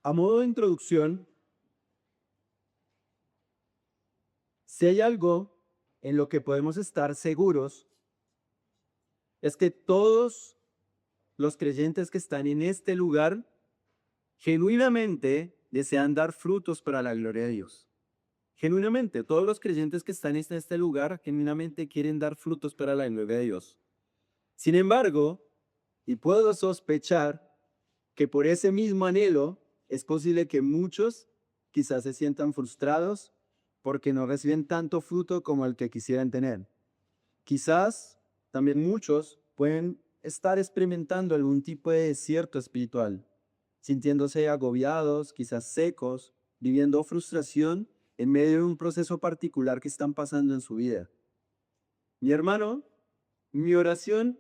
A modo de introducción, si hay algo en lo que podemos estar seguros, es que todos los creyentes que están en este lugar genuinamente desean dar frutos para la gloria de Dios. Genuinamente, todos los creyentes que están en este lugar genuinamente quieren dar frutos para la gloria de Dios. Sin embargo, y puedo sospechar que por ese mismo anhelo es posible que muchos quizás se sientan frustrados porque no reciben tanto fruto como el que quisieran tener. Quizás también muchos pueden estar experimentando algún tipo de desierto espiritual, sintiéndose agobiados, quizás secos, viviendo frustración en medio de un proceso particular que están pasando en su vida. Mi hermano, mi oración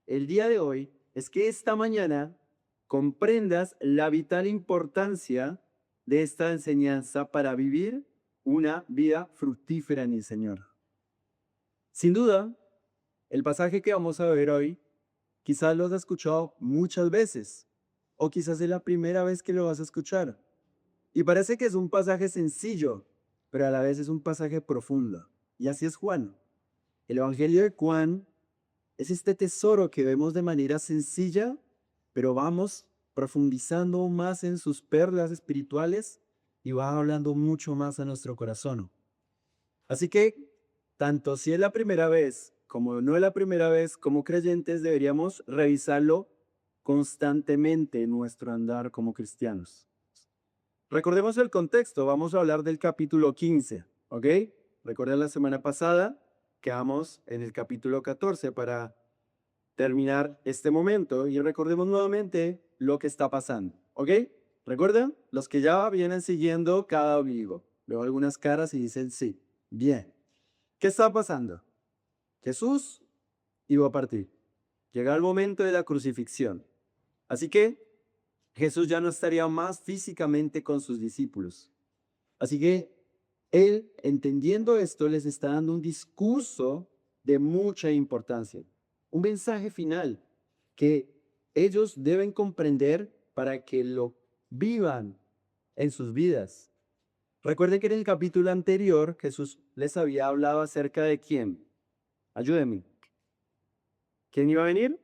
el día de hoy es que esta mañana comprendas la vital importancia de esta enseñanza para vivir una vida fructífera en el Señor. Sin duda, el pasaje que vamos a ver hoy quizás lo has escuchado muchas veces o quizás es la primera vez que lo vas a escuchar. Y parece que es un pasaje sencillo, pero a la vez es un pasaje profundo. Y así es Juan. El Evangelio de Juan es este tesoro que vemos de manera sencilla, pero vamos profundizando más en sus perlas espirituales y va hablando mucho más a nuestro corazón. Así que, tanto si es la primera vez como no es la primera vez, como creyentes deberíamos revisarlo constantemente en nuestro andar como cristianos. Recordemos el contexto, vamos a hablar del capítulo 15, ¿ok? Recuerden la semana pasada, quedamos en el capítulo 14 para terminar este momento y recordemos nuevamente lo que está pasando, ¿ok? ¿Recuerdan? Los que ya vienen siguiendo cada vivo. Veo algunas caras y dicen sí. Bien. ¿Qué está pasando? Jesús iba a partir. Llega el momento de la crucifixión. Así que Jesús ya no estaría más físicamente con sus discípulos. Así que él, entendiendo esto, les está dando un discurso de mucha importancia, un mensaje final que ellos deben comprender para que lo vivan en sus vidas. Recuerden que en el capítulo anterior Jesús les había hablado acerca de quién. Ayúdenme. ¿Quién iba a venir?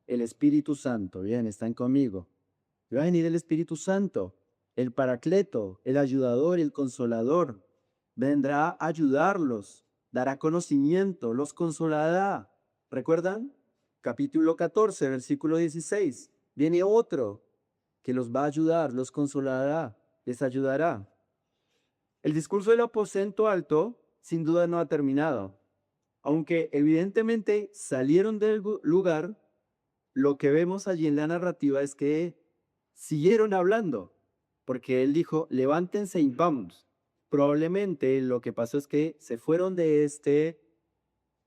El Espíritu Santo. Bien, están conmigo. Iba a venir el Espíritu Santo, el Paracleto, el ayudador, el consolador. Vendrá a ayudarlos, dará conocimiento, los consolará. ¿Recuerdan? Capítulo 14, versículo 16. Viene otro que los va a ayudar, los consolará, les ayudará. El discurso del aposento alto sin duda no ha terminado. Aunque evidentemente salieron del lugar, lo que vemos allí en la narrativa es que siguieron hablando, porque él dijo, levántense y vamos. Probablemente lo que pasó es que se fueron de este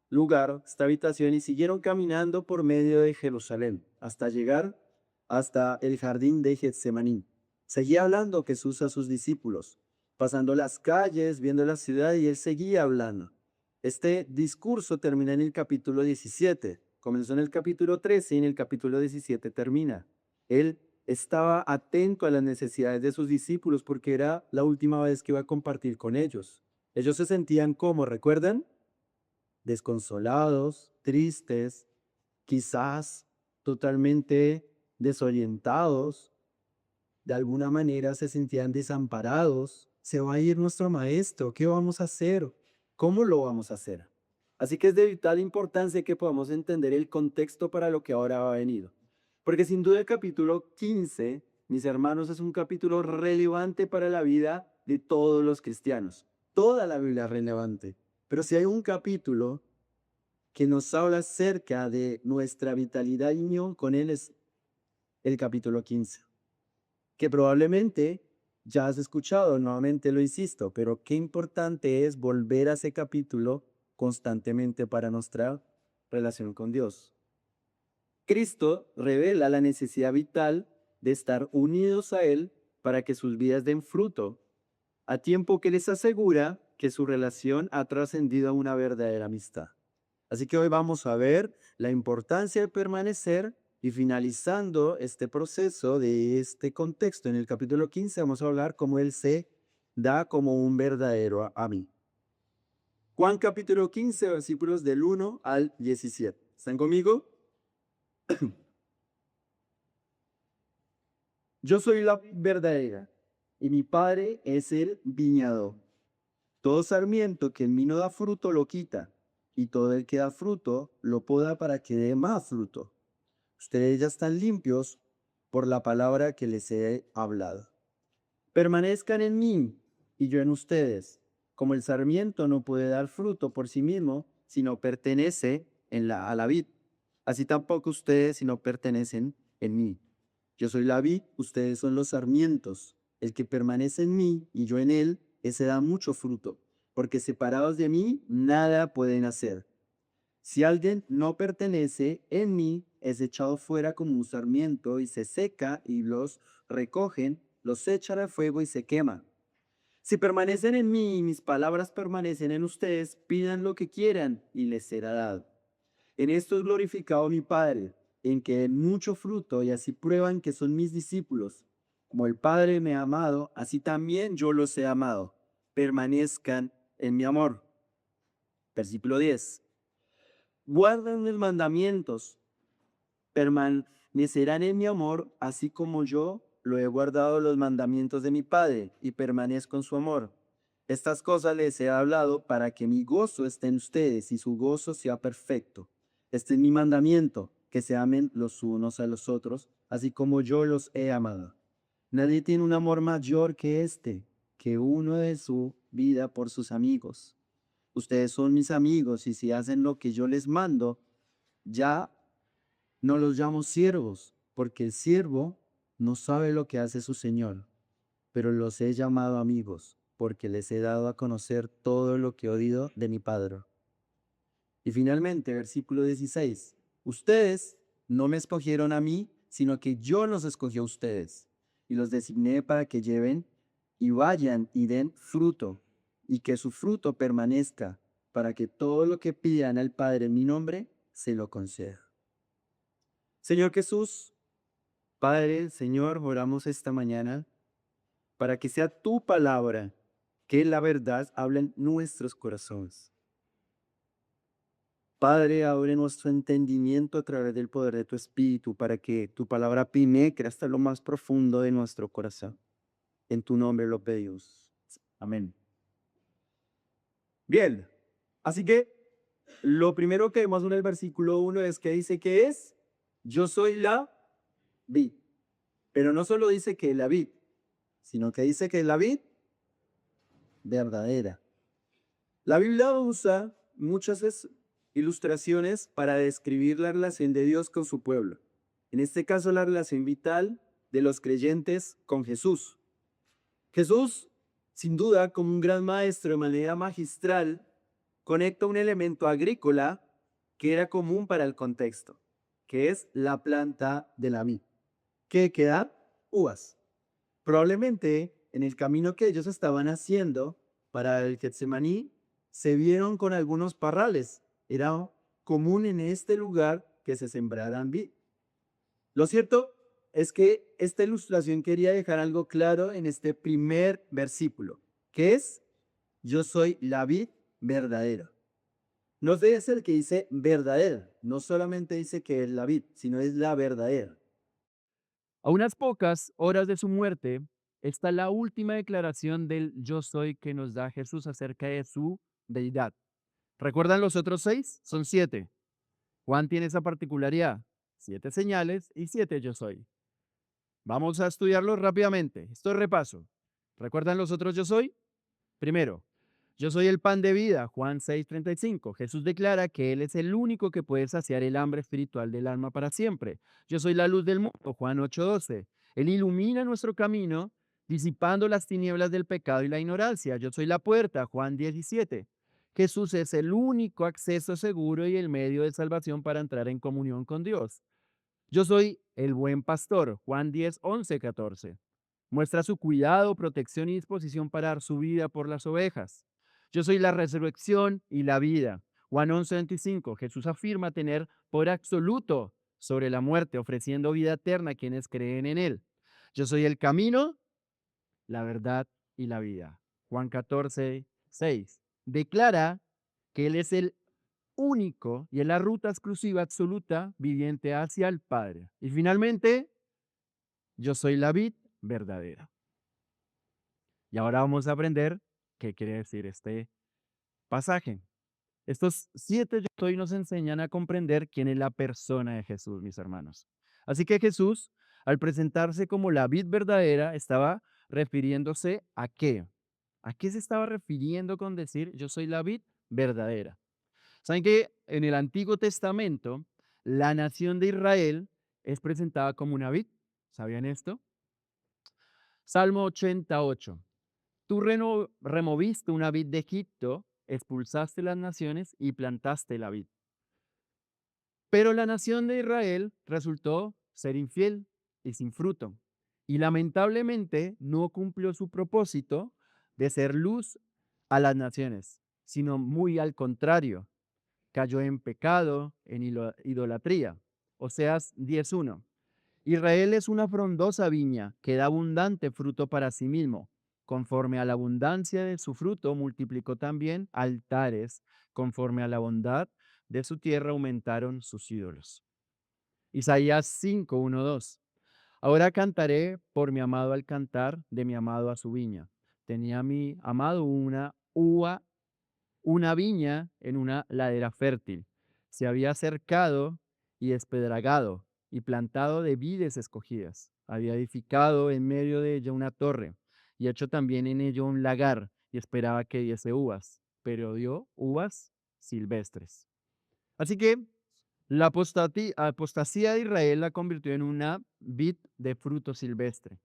lugar, esta habitación, y siguieron caminando por medio de Jerusalén, hasta llegar hasta el jardín de Getsemaní. Seguía hablando Jesús a sus discípulos, pasando las calles, viendo la ciudad, y él seguía hablando. Este discurso termina en el capítulo 17. Comenzó en el capítulo 13 y en el capítulo 17 termina. Él estaba atento a las necesidades de sus discípulos porque era la última vez que iba a compartir con ellos. Ellos se sentían como, ¿recuerdan? Desconsolados, tristes, quizás totalmente desorientados, de alguna manera se sentían desamparados. Se va a ir nuestro maestro, ¿qué vamos a hacer? ¿Cómo lo vamos a hacer? Así que es de vital importancia que podamos entender el contexto para lo que ahora va a venir. Porque sin duda el capítulo 15, mis hermanos, es un capítulo relevante para la vida de todos los cristianos. Toda la Biblia es relevante. Pero si hay un capítulo que nos habla acerca de nuestra vitalidad y unión con Él es el capítulo 15, que probablemente ya has escuchado, nuevamente lo insisto, pero qué importante es volver a ese capítulo constantemente para nuestra relación con Dios. Cristo revela la necesidad vital de estar unidos a Él para que sus vidas den fruto, a tiempo que les asegura que su relación ha trascendido a una verdadera amistad. Así que hoy vamos a ver la importancia de permanecer Y finalizando este proceso de este contexto, en el capítulo 15 vamos a hablar cómo Él se da como un verdadero a mí. Juan capítulo 15, versículos del 1 al 17. ¿Están conmigo? Yo soy la verdadera y mi Padre es el viñador. Todo sarmiento que en mí no da fruto lo quita, y todo el que da fruto lo poda para que dé más fruto. Ustedes ya están limpios por la palabra que les he hablado. Permanezcan en mí y yo en ustedes. Como el sarmiento no puede dar fruto por sí mismo si no pertenece a la vid, así tampoco ustedes si no pertenecen en mí. Yo soy la vid, ustedes son los sarmientos. El que permanece en mí y yo en él, ese da mucho fruto, porque separados de mí nada pueden hacer. Si alguien no pertenece en mí, es echado fuera como un sarmiento y se seca, y los recogen, los echan al fuego y se queman. Si permanecen en mí y mis palabras permanecen en ustedes, pidan lo que quieran y les será dado. En esto es glorificado mi Padre, en que den mucho fruto y así prueban que son mis discípulos. Como el Padre me ha amado, así también yo los he amado. Permanezcan en mi amor. Versículo 10. Guardan mis mandamientos, permanecerán en mi amor, así como yo lo he guardado los mandamientos de mi Padre y permanezco en su amor. Estas cosas les he hablado para que mi gozo esté en ustedes y su gozo sea perfecto. Este es mi mandamiento, que se amen los unos a los otros, así como yo los he amado. Nadie tiene un amor mayor que este, que uno de su vida por sus amigos. Ustedes son mis amigos y si hacen lo que yo les mando, ya no los llamo siervos, porque el siervo no sabe lo que hace su señor, pero los he llamado amigos, porque les he dado a conocer todo lo que he oído de mi Padre. Y finalmente, versículo 16. Ustedes no me escogieron a mí, sino que yo los escogí a ustedes, y los designé para que lleven y vayan y den fruto, y que su fruto permanezca, para que todo lo que pidan al Padre en mi nombre, se lo conceda. Señor Jesús, Padre, Señor, oramos esta mañana para que sea tu palabra, que la verdad habla en nuestros corazones. Padre, abre nuestro entendimiento a través del poder de tu Espíritu para que tu palabra penetre hasta lo más profundo de nuestro corazón. En tu nombre lo pedimos. Amén. Bien, así que lo primero que vemos en el versículo 1 es que dice que es, yo soy la vid. Pero no solo dice que es la vid, sino que dice que es la vid verdadera. La Biblia usa muchas ilustraciones para describir la relación de Dios con su pueblo. En este caso, la relación vital de los creyentes con Jesús. Jesús, sin duda, como un gran maestro de manera magistral, conecta un elemento agrícola que era común para el contexto, que es la planta de la vid, que da uvas. Probablemente en el camino que ellos estaban haciendo para el Getsemaní, se vieron con algunos parrales. Era común en este lugar que se sembraran vid. Lo cierto es que esta ilustración quería dejar algo claro en este primer versículo, que es, yo soy la vid verdadera. No es el que dice verdadera, no solamente dice que es la vid, sino es la verdadera. A unas pocas horas de su muerte está la última declaración del yo soy que nos da Jesús acerca de su deidad. ¿Recuerdan los otros seis? Son siete. Juan tiene esa particularidad. Siete señales y siete yo soy. Vamos a estudiarlo rápidamente. Esto es repaso. ¿Recuerdan los otros yo soy? Primero, yo soy el pan de vida, Juan 6:35. Jesús declara que Él es el único que puede saciar el hambre espiritual del alma para siempre. Yo soy la luz del mundo, Juan 8:12. Él ilumina nuestro camino, disipando las tinieblas del pecado y la ignorancia. Yo soy la puerta, Juan 17. Jesús es el único acceso seguro y el medio de salvación para entrar en comunión con Dios. Yo soy el buen pastor, Juan 10:11-14. Muestra su cuidado, protección y disposición para dar su vida por las ovejas. Yo soy la resurrección y la vida. Juan 11:25. Jesús afirma tener por absoluto sobre la muerte, ofreciendo vida eterna a quienes creen en Él. Yo soy el camino, la verdad y la vida. Juan 14:6. Declara que Él es el único y es la ruta exclusiva absoluta viviente hacia el Padre. Y finalmente, yo soy la vid verdadera. Y ahora vamos a aprender qué quiere decir este pasaje. Estos 7 yo soy nos enseñan a comprender quién es la persona de Jesús, mis hermanos. Así que Jesús, al presentarse como la vid verdadera, estaba refiriéndose a qué. ¿A qué se estaba refiriendo con decir yo soy la vid verdadera? Saben que en el Antiguo Testamento la nación de Israel es presentada como una vid. ¿Sabían esto? Salmo 88. Tú removiste una vid de Egipto, expulsaste las naciones y plantaste la vid. Pero la nación de Israel resultó ser infiel y sin fruto. Y lamentablemente no cumplió su propósito de ser luz a las naciones, sino muy al contrario, cayó en pecado, en idolatría. Oseas 10:1. Israel es una frondosa viña que da abundante fruto para sí mismo. Conforme a la abundancia de su fruto, multiplicó también altares. Conforme a la bondad de su tierra, aumentaron sus ídolos. Isaías 5:1-2. Ahora cantaré por mi amado al cantar de mi amado a su viña. Tenía mi amado una viña en una ladera fértil. Se había cercado y despedragado y plantado de vides escogidas. Había edificado en medio de ella una torre y hecho también en ello un lagar y esperaba que diese uvas, pero dio uvas silvestres. Así que la apostasía de Israel la convirtió en una vid de fruto silvestre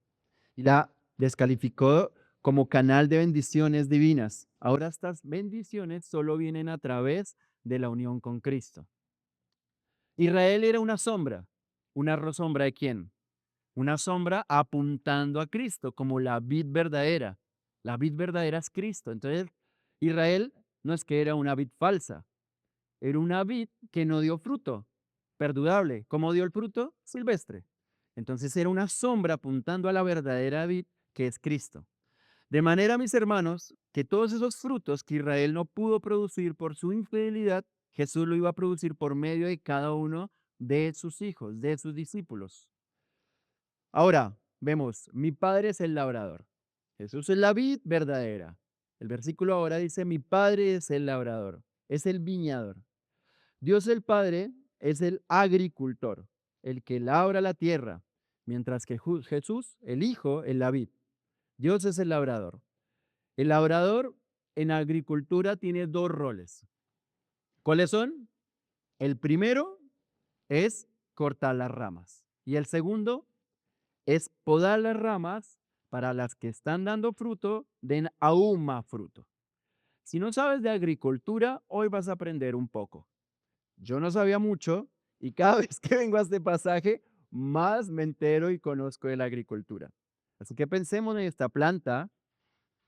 y la descalificó como canal de bendiciones divinas. Ahora estas bendiciones solo vienen a través de la unión con Cristo. Israel era una sombra de quién? Una sombra apuntando a Cristo como la vid verdadera. La vid verdadera es Cristo. Entonces, Israel no es que era una vid falsa, era una vid que no dio fruto, perdurable. ¿Cómo dio el fruto? Silvestre. Entonces era una sombra apuntando a la verdadera vid que es Cristo. De manera, mis hermanos, que todos esos frutos que Israel no pudo producir por su infidelidad, Jesús lo iba a producir por medio de cada uno de sus hijos, de sus discípulos. Ahora, vemos, mi Padre es el labrador. Jesús es la vid verdadera. El versículo ahora dice, mi Padre es el labrador, es el viñador. Dios el Padre es el agricultor, el que labra la tierra, mientras que Jesús, el Hijo, es la vid. Dios es el labrador. El labrador en agricultura tiene dos roles. ¿Cuáles son? El primero es cortar las ramas y el segundo es podar las ramas para las que están dando fruto, den aún más fruto. Si no sabes de agricultura, hoy vas a aprender un poco. Yo no sabía mucho y cada vez que vengo a este pasaje, más me entero y conozco de la agricultura. Así que pensemos en esta planta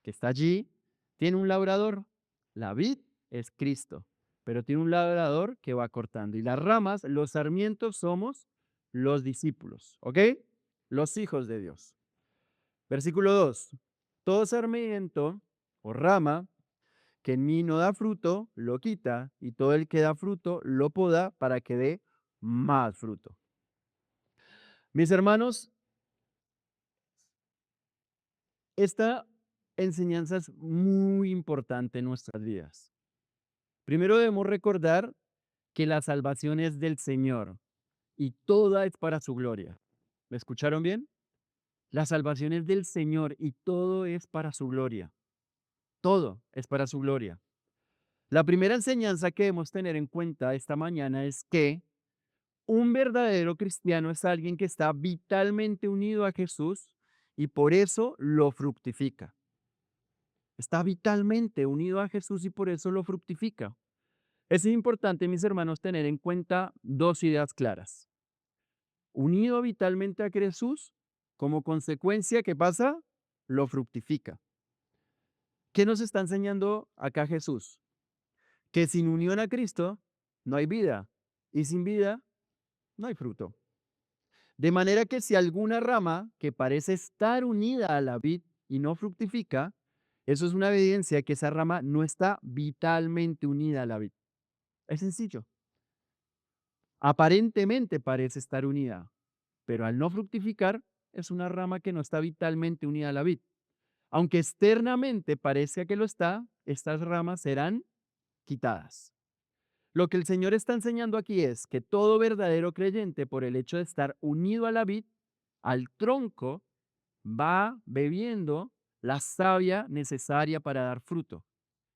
que está allí, tiene un labrador. La vid es Cristo, pero tiene un labrador que va cortando. Y las ramas, los sarmientos somos los discípulos, ¿ok? Los hijos de Dios. Versículo 2. Todo sarmiento o rama que en mí no da fruto, lo quita, y todo el que da fruto, lo poda para que dé más fruto. Mis hermanos, esta enseñanza es muy importante en nuestras vidas. Primero debemos recordar que la salvación es del Señor y toda es para su gloria. ¿Me escucharon bien? La salvación es del Señor y todo es para su gloria. Todo es para su gloria. La primera enseñanza que debemos tener en cuenta esta mañana es que un verdadero cristiano es alguien que está vitalmente unido a Jesús y por eso lo fructifica. Está vitalmente unido a Jesús y por eso lo fructifica. Es importante, mis hermanos, tener en cuenta dos ideas claras. Unido vitalmente a Jesús, como consecuencia, ¿qué pasa? Lo fructifica. ¿Qué nos está enseñando acá Jesús? Que sin unión a Cristo no hay vida y sin vida no hay fruto. De manera que si alguna rama que parece estar unida a la vid y no fructifica, eso es una evidencia que esa rama no está vitalmente unida a la vid. Es sencillo. Aparentemente parece estar unida, pero al no fructificar, es una rama que no está vitalmente unida a la vid. Aunque externamente parezca que lo está, estas ramas serán quitadas. Lo que el Señor está enseñando aquí es que todo verdadero creyente, por el hecho de estar unido a la vid, al tronco, va bebiendo la savia necesaria para dar fruto.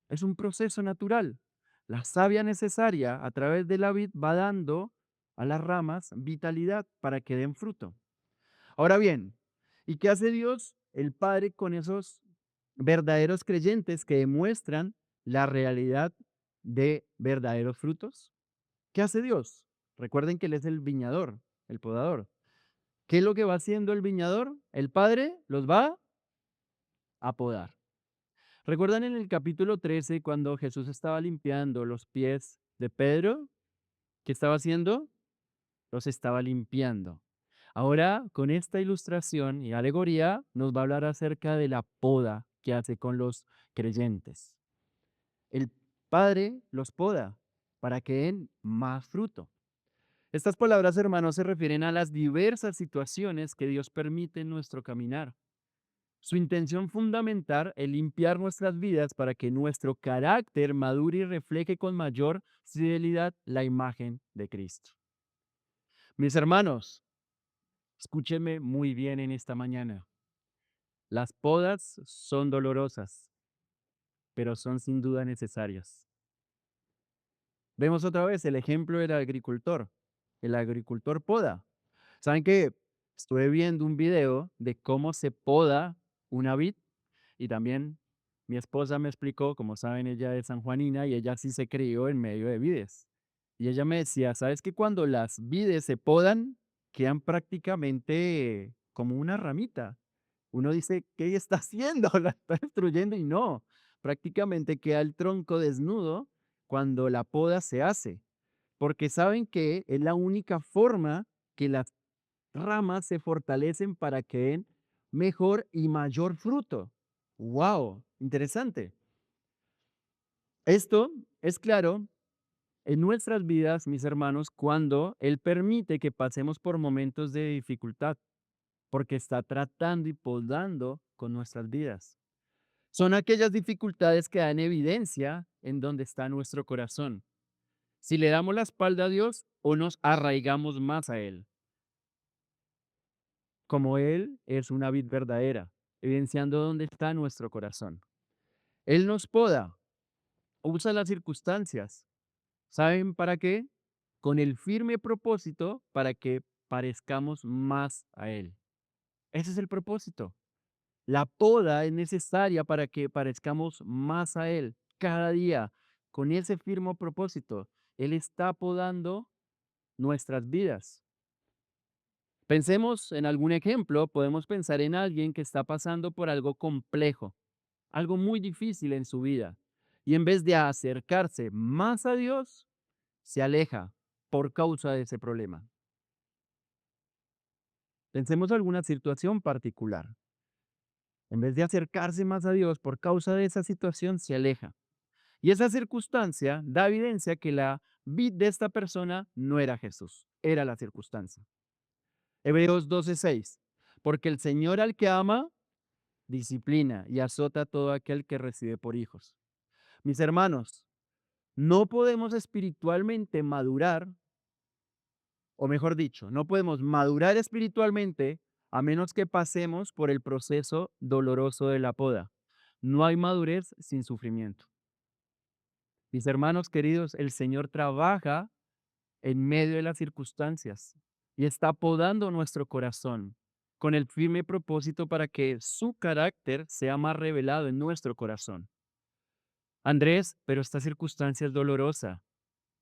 Es un proceso natural. La savia necesaria a través de la vid va dando a las ramas vitalidad para que den fruto. Ahora bien, ¿y qué hace Dios, el Padre, con esos verdaderos creyentes que demuestran la realidad de verdaderos frutos? ¿Qué hace Dios? Recuerden que Él es el viñador, el podador. ¿Qué es lo que va haciendo el viñador? El Padre los va a podar. ¿Recuerdan en el capítulo 13 cuando Jesús estaba limpiando los pies de Pedro? ¿Qué estaba haciendo? Los estaba limpiando. Ahora, con esta ilustración y alegoría, nos va a hablar acerca de la poda que hace con los creyentes. El Padre los poda para que den más fruto. Estas palabras, hermanos, se refieren a las diversas situaciones que Dios permite en nuestro caminar. Su intención fundamental es limpiar nuestras vidas para que nuestro carácter madure y refleje con mayor fidelidad la imagen de Cristo. Mis hermanos, escúchenme muy bien en esta mañana. Las podas son dolorosas, pero son sin duda necesarias. Vemos otra vez el ejemplo del agricultor. El agricultor poda. ¿Saben qué? Estuve viendo un video de cómo se poda una vid y también mi esposa me explicó, como saben, ella es sanjuanina y ella sí se crió en medio de vides. Y ella me decía, ¿sabes que cuando las vides se podan, quedan prácticamente como una ramita? Uno dice, ¿qué está haciendo? La está destruyendo y no, prácticamente queda el tronco desnudo cuando la poda se hace, porque saben que es la única forma que las ramas se fortalecen para que den mejor y mayor fruto. ¡Wow! Interesante. Esto es claro en nuestras vidas, mis hermanos, cuando Él permite que pasemos por momentos de dificultad, porque está tratando y podando con nuestras vidas. Son aquellas dificultades que dan evidencia en donde está nuestro corazón. Si le damos la espalda a Dios o nos arraigamos más a Él, como Él es una vid verdadera, evidenciando dónde está nuestro corazón. Él nos poda, usa las circunstancias. ¿Saben para qué? Con el firme propósito para que parezcamos más a Él. Ese es el propósito. La poda es necesaria para que parezcamos más a Él cada día, con ese firme propósito. Él está podando nuestras vidas. Pensemos en algún ejemplo, podemos pensar en alguien que está pasando por algo complejo, algo muy difícil en su vida, y en vez de acercarse más a Dios, se aleja por causa de ese problema. Pensemos en alguna situación particular. En vez de acercarse más a Dios por causa de esa situación, se aleja. Y esa circunstancia da evidencia que la vid de esta persona no era Jesús, era la circunstancia. Hebreos 12:6. Porque el Señor al que ama, disciplina y azota a todo aquel que recibe por hijos. Mis hermanos, no podemos espiritualmente madurar, o mejor dicho, no podemos madurar espiritualmente a menos que pasemos por el proceso doloroso de la poda. No hay madurez sin sufrimiento. Mis hermanos queridos, el Señor trabaja en medio de las circunstancias y está podando nuestro corazón con el firme propósito para que su carácter sea más revelado en nuestro corazón. Andrés, pero esta circunstancia es dolorosa.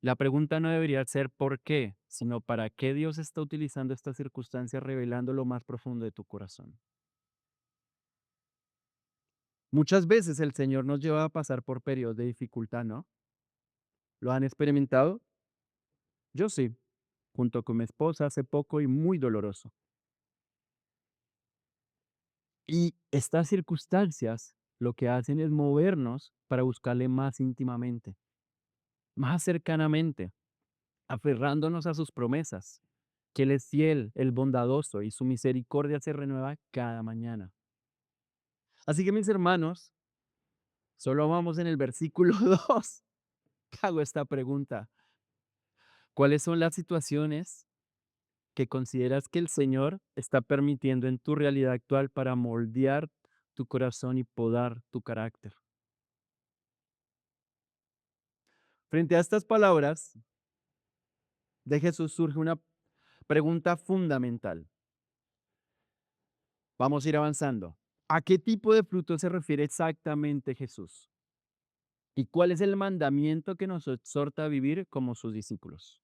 La pregunta no debería ser por qué, sino para qué Dios está utilizando esta circunstancia revelando lo más profundo de tu corazón. Muchas veces el Señor nos lleva a pasar por periodos de dificultad, ¿no? ¿Lo han experimentado? Yo sí. junto con mi esposa hace poco y muy doloroso. Y estas circunstancias lo que hacen es movernos para buscarle más íntimamente, más cercanamente, aferrándonos a sus promesas, que Él es fiel, el bondadoso y su misericordia se renueva cada mañana. Así que mis hermanos, solo vamos en el versículo 2. Hago esta pregunta. ¿Cuáles son las situaciones que consideras que el Señor está permitiendo en tu realidad actual para moldear tu corazón y podar tu carácter? Frente a estas palabras de Jesús surge una pregunta fundamental. Vamos a ir avanzando. ¿A qué tipo de fruto se refiere exactamente Jesús? ¿Y cuál es el mandamiento que nos exhorta a vivir como sus discípulos?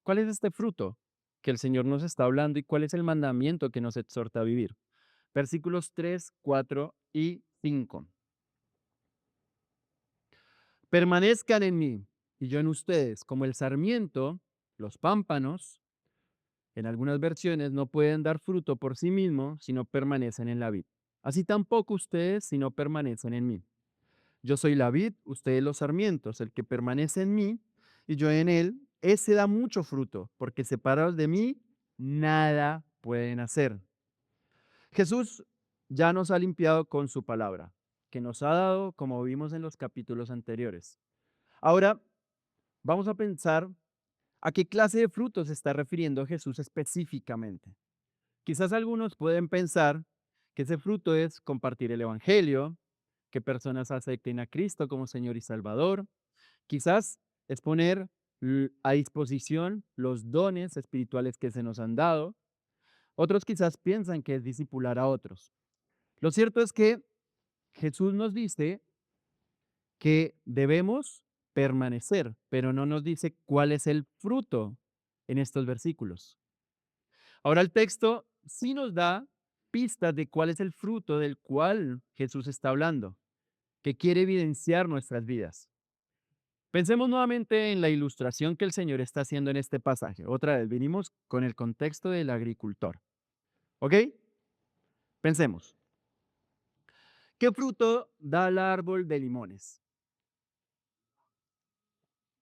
¿Cuál es este fruto que el Señor nos está hablando y cuál es el mandamiento que nos exhorta a vivir? Versículos 3, 4 y 5. Permanezcan en mí y yo en ustedes, como el sarmiento, los pámpanos, en algunas versiones no pueden dar fruto por sí mismos si no permanecen en la vid. Así tampoco ustedes si no permanecen en mí. Yo soy la vid, ustedes los sarmientos, el que permanece en mí y yo en él, ese da mucho fruto, porque separados de mí, nada pueden hacer. Jesús ya nos ha limpiado con su palabra, que nos ha dado, como vimos en los capítulos anteriores. Ahora vamos a pensar a qué clase de frutos se está refiriendo Jesús específicamente. Quizás algunos pueden pensar que ese fruto es compartir el Evangelio, que personas acepten a Cristo como Señor y Salvador. Quizás es poner a disposición los dones espirituales que se nos han dado. Otros quizás piensan que es discipular a otros. Lo cierto es que Jesús nos dice que debemos permanecer, pero no nos dice cuál es el fruto en estos versículos. Ahora el texto sí nos da pistas de cuál es el fruto del cual Jesús está hablando, que quiere evidenciar nuestras vidas. Pensemos nuevamente en la ilustración que el Señor está haciendo en este pasaje. Otra vez, venimos con el contexto del agricultor. ¿Ok? Pensemos. ¿Qué fruto da el árbol de limones?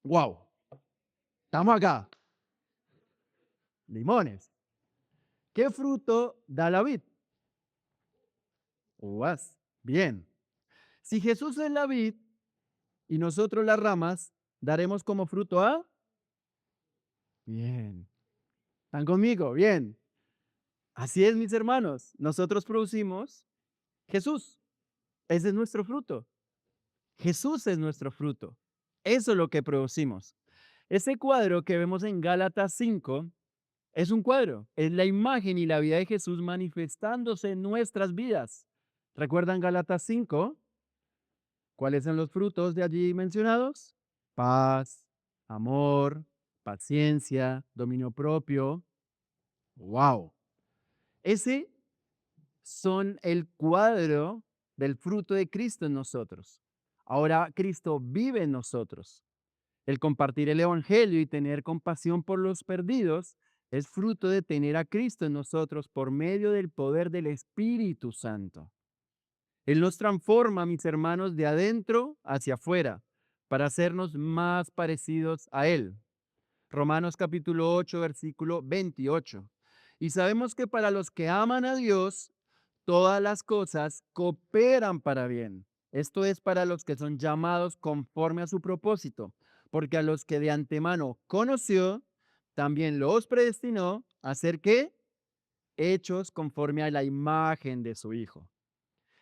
¡Wow! Estamos acá. Limones. ¿Qué fruto da la vid? Uvas. Bien. Si Jesús es la vid y nosotros las ramas, daremos como fruto a... Bien. ¿Están conmigo? Bien. Así es, mis hermanos. Nosotros producimos Jesús. Ese es nuestro fruto. Jesús es nuestro fruto. Eso es lo que producimos. Ese cuadro que vemos en Gálatas 5 es un cuadro. Es la imagen y la vida de Jesús manifestándose en nuestras vidas. ¿Recuerdan Gálatas 5? ¿Cuáles son los frutos de allí mencionados? Paz, amor, paciencia, dominio propio. ¡Wow! Ese son el cuadro del fruto de Cristo en nosotros. Ahora Cristo vive en nosotros. El compartir el Evangelio y tener compasión por los perdidos es fruto de tener a Cristo en nosotros por medio del poder del Espíritu Santo. Él nos transforma, mis hermanos, de adentro hacia afuera para hacernos más parecidos a Él. Romanos capítulo 8, versículo 28. Y sabemos que para los que aman a Dios, todas las cosas cooperan para bien. Esto es para los que son llamados conforme a su propósito, porque a los que de antemano conoció, también los predestinó a ser ¿qué? Hechos conforme a la imagen de su Hijo.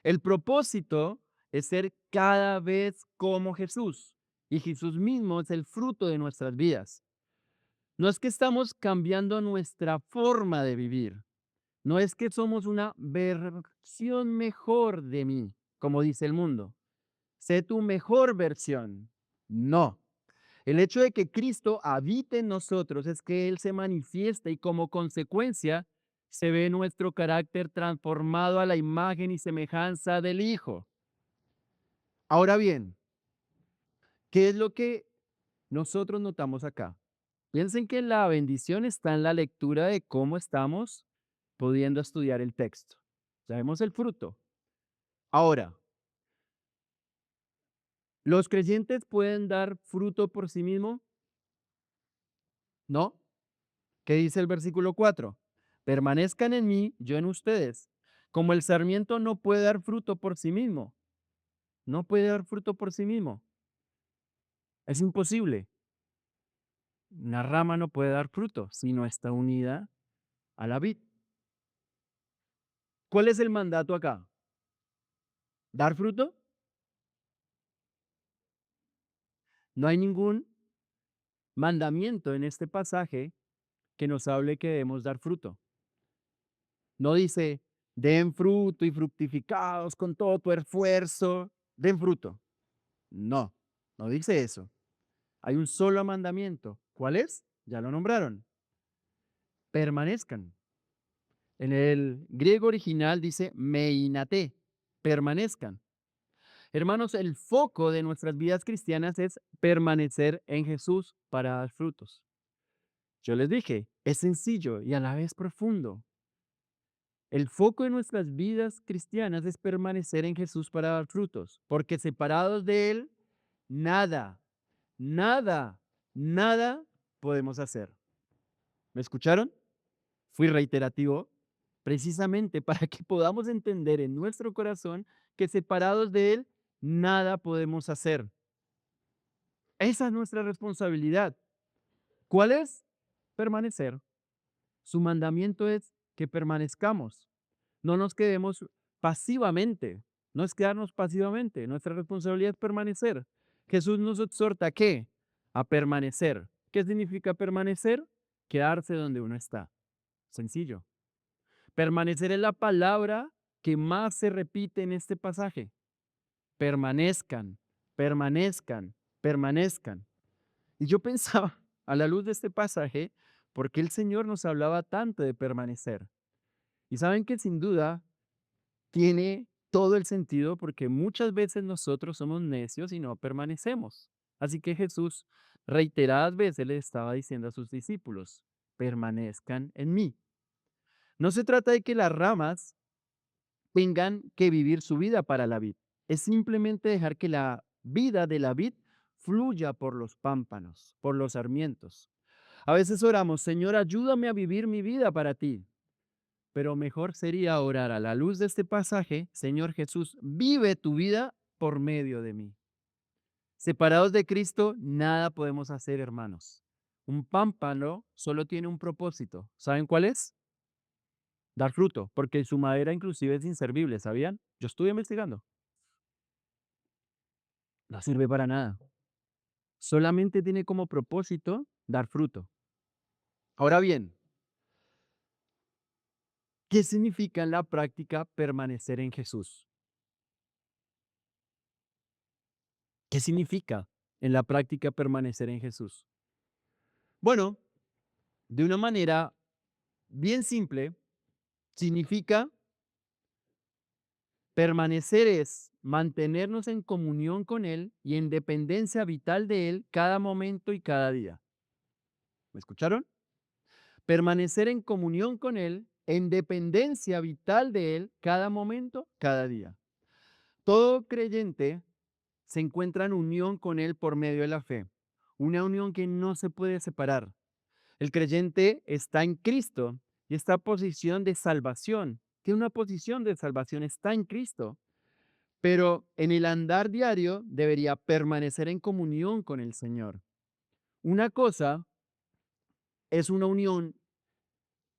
El propósito es ser cada vez como Jesús, y Jesús mismo es el fruto de nuestras vidas. No es que estamos cambiando nuestra forma de vivir, no es que somos una versión mejor de mí, como dice el mundo. Sé tu mejor versión. No. El hecho de que Cristo habite en nosotros es que Él se manifiesta y como consecuencia se ve nuestro carácter transformado a la imagen y semejanza del Hijo. Ahora bien, ¿qué es lo que nosotros notamos acá? Piensen que la bendición está en la lectura de cómo estamos pudiendo estudiar el texto. Sabemos el fruto. Ahora, ¿los creyentes pueden dar fruto por sí mismos? No. ¿Qué dice el versículo 4? Permanezcan en mí, yo en ustedes. Como el sarmiento no puede dar fruto por sí mismo, no puede dar fruto por sí mismo. Es imposible. Una rama no puede dar fruto si no está unida a la vid. ¿Cuál es el mandato acá? ¿Dar fruto? No hay ningún mandamiento en este pasaje que nos hable que debemos dar fruto. No dice, den fruto y fructificados con todo tu esfuerzo, den fruto. No, no dice eso. Hay un solo mandamiento. ¿Cuál es? Ya lo nombraron. Permanezcan. En el griego original dice meinate, permanezcan. Hermanos, el foco de nuestras vidas cristianas es permanecer en Jesús para dar frutos. Yo les dije, es sencillo y a la vez profundo. El foco de nuestras vidas cristianas es permanecer en Jesús para dar frutos, porque separados de Él, nada, nada, nada podemos hacer. ¿Me escucharon? Fui reiterativo, precisamente para que podamos entender en nuestro corazón que separados de Él, nada podemos hacer. Esa es nuestra responsabilidad. ¿Cuál es? Permanecer. Su mandamiento es que permanezcamos. No nos quedemos pasivamente. No es quedarnos pasivamente. Nuestra responsabilidad es permanecer. Jesús nos exhorta ¿a qué? A permanecer. ¿Qué significa permanecer? Quedarse donde uno está. Sencillo. Permanecer es la palabra que más se repite en este pasaje. Permanezcan, permanezcan, permanezcan. Y yo pensaba, a la luz de este pasaje, ¿por qué el Señor nos hablaba tanto de permanecer? Y saben que sin duda tiene todo el sentido porque muchas veces nosotros somos necios y no permanecemos. Así que Jesús reiteradas veces le estaba diciendo a sus discípulos, permanezcan en mí. No se trata de que las ramas tengan que vivir su vida para la vid. Es simplemente dejar que la vida de la vid fluya por los pámpanos, por los sarmientos. A veces oramos, Señor, ayúdame a vivir mi vida para ti. Pero mejor sería orar a la luz de este pasaje, Señor Jesús, vive tu vida por medio de mí. Separados de Cristo, nada podemos hacer, hermanos. Un pámpano solo tiene un propósito. ¿Saben cuál es? Dar fruto, porque su madera inclusive es inservible, ¿sabían? Yo estuve investigando. No sirve para nada. Solamente tiene como propósito dar fruto. Ahora bien, ¿qué significa en la práctica permanecer en Jesús? ¿Qué significa en la práctica permanecer en Jesús? Bueno, de una manera bien simple, significa permanecer es mantenernos en comunión con Él y en dependencia vital de Él cada momento y cada día. ¿Me escucharon? Permanecer en comunión con Él, en dependencia vital de Él cada momento, cada día. Todo creyente se encuentra en unión con Él por medio de la fe, una unión que no se puede separar. El creyente está en Cristo y esta posición de salvación, tiene una posición de salvación, está en Cristo, pero en el andar diario debería permanecer en comunión con el Señor. Una cosa es una unión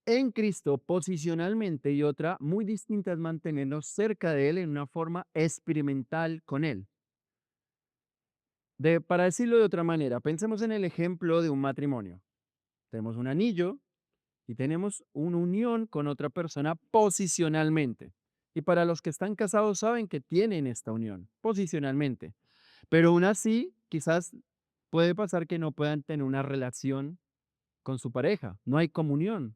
en Cristo posicionalmente y otra muy distinta es mantenernos cerca de Él en una forma experimental con Él. Para decirlo de otra manera, pensemos en el ejemplo de un matrimonio. Tenemos un anillo y tenemos una unión con otra persona posicionalmente. Y para los que están casados saben que tienen esta unión posicionalmente. Pero aún así, quizás puede pasar que no puedan tener una relación con su pareja. No hay comunión.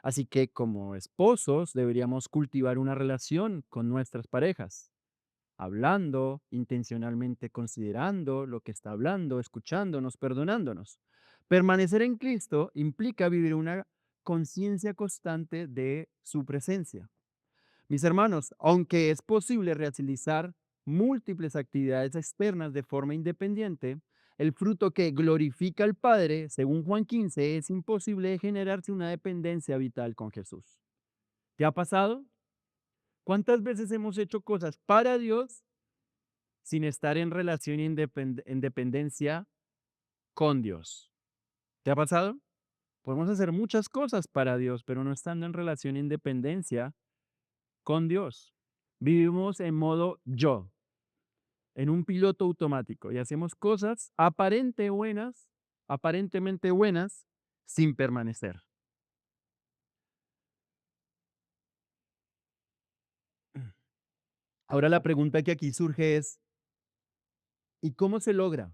Así que como esposos deberíamos cultivar una relación con nuestras parejas, hablando, intencionalmente considerando lo que está hablando, escuchándonos, perdonándonos. Permanecer en Cristo implica vivir una conciencia constante de su presencia. Mis hermanos, aunque es posible realizar múltiples actividades externas de forma independiente, el fruto que glorifica al Padre, según Juan 15, es imposible de generarse una dependencia vital con Jesús. ¿Te ha pasado? ¿Cuántas veces hemos hecho cosas para Dios sin estar en relación y en dependencia con Dios? ¿Te ha pasado? Podemos hacer muchas cosas para Dios, pero no estando en relación y en dependencia con Dios. Vivimos en modo yo, en un piloto automático y hacemos cosas aparentemente buenas, sin permanecer. Ahora la pregunta que aquí surge es, ¿y cómo se logra?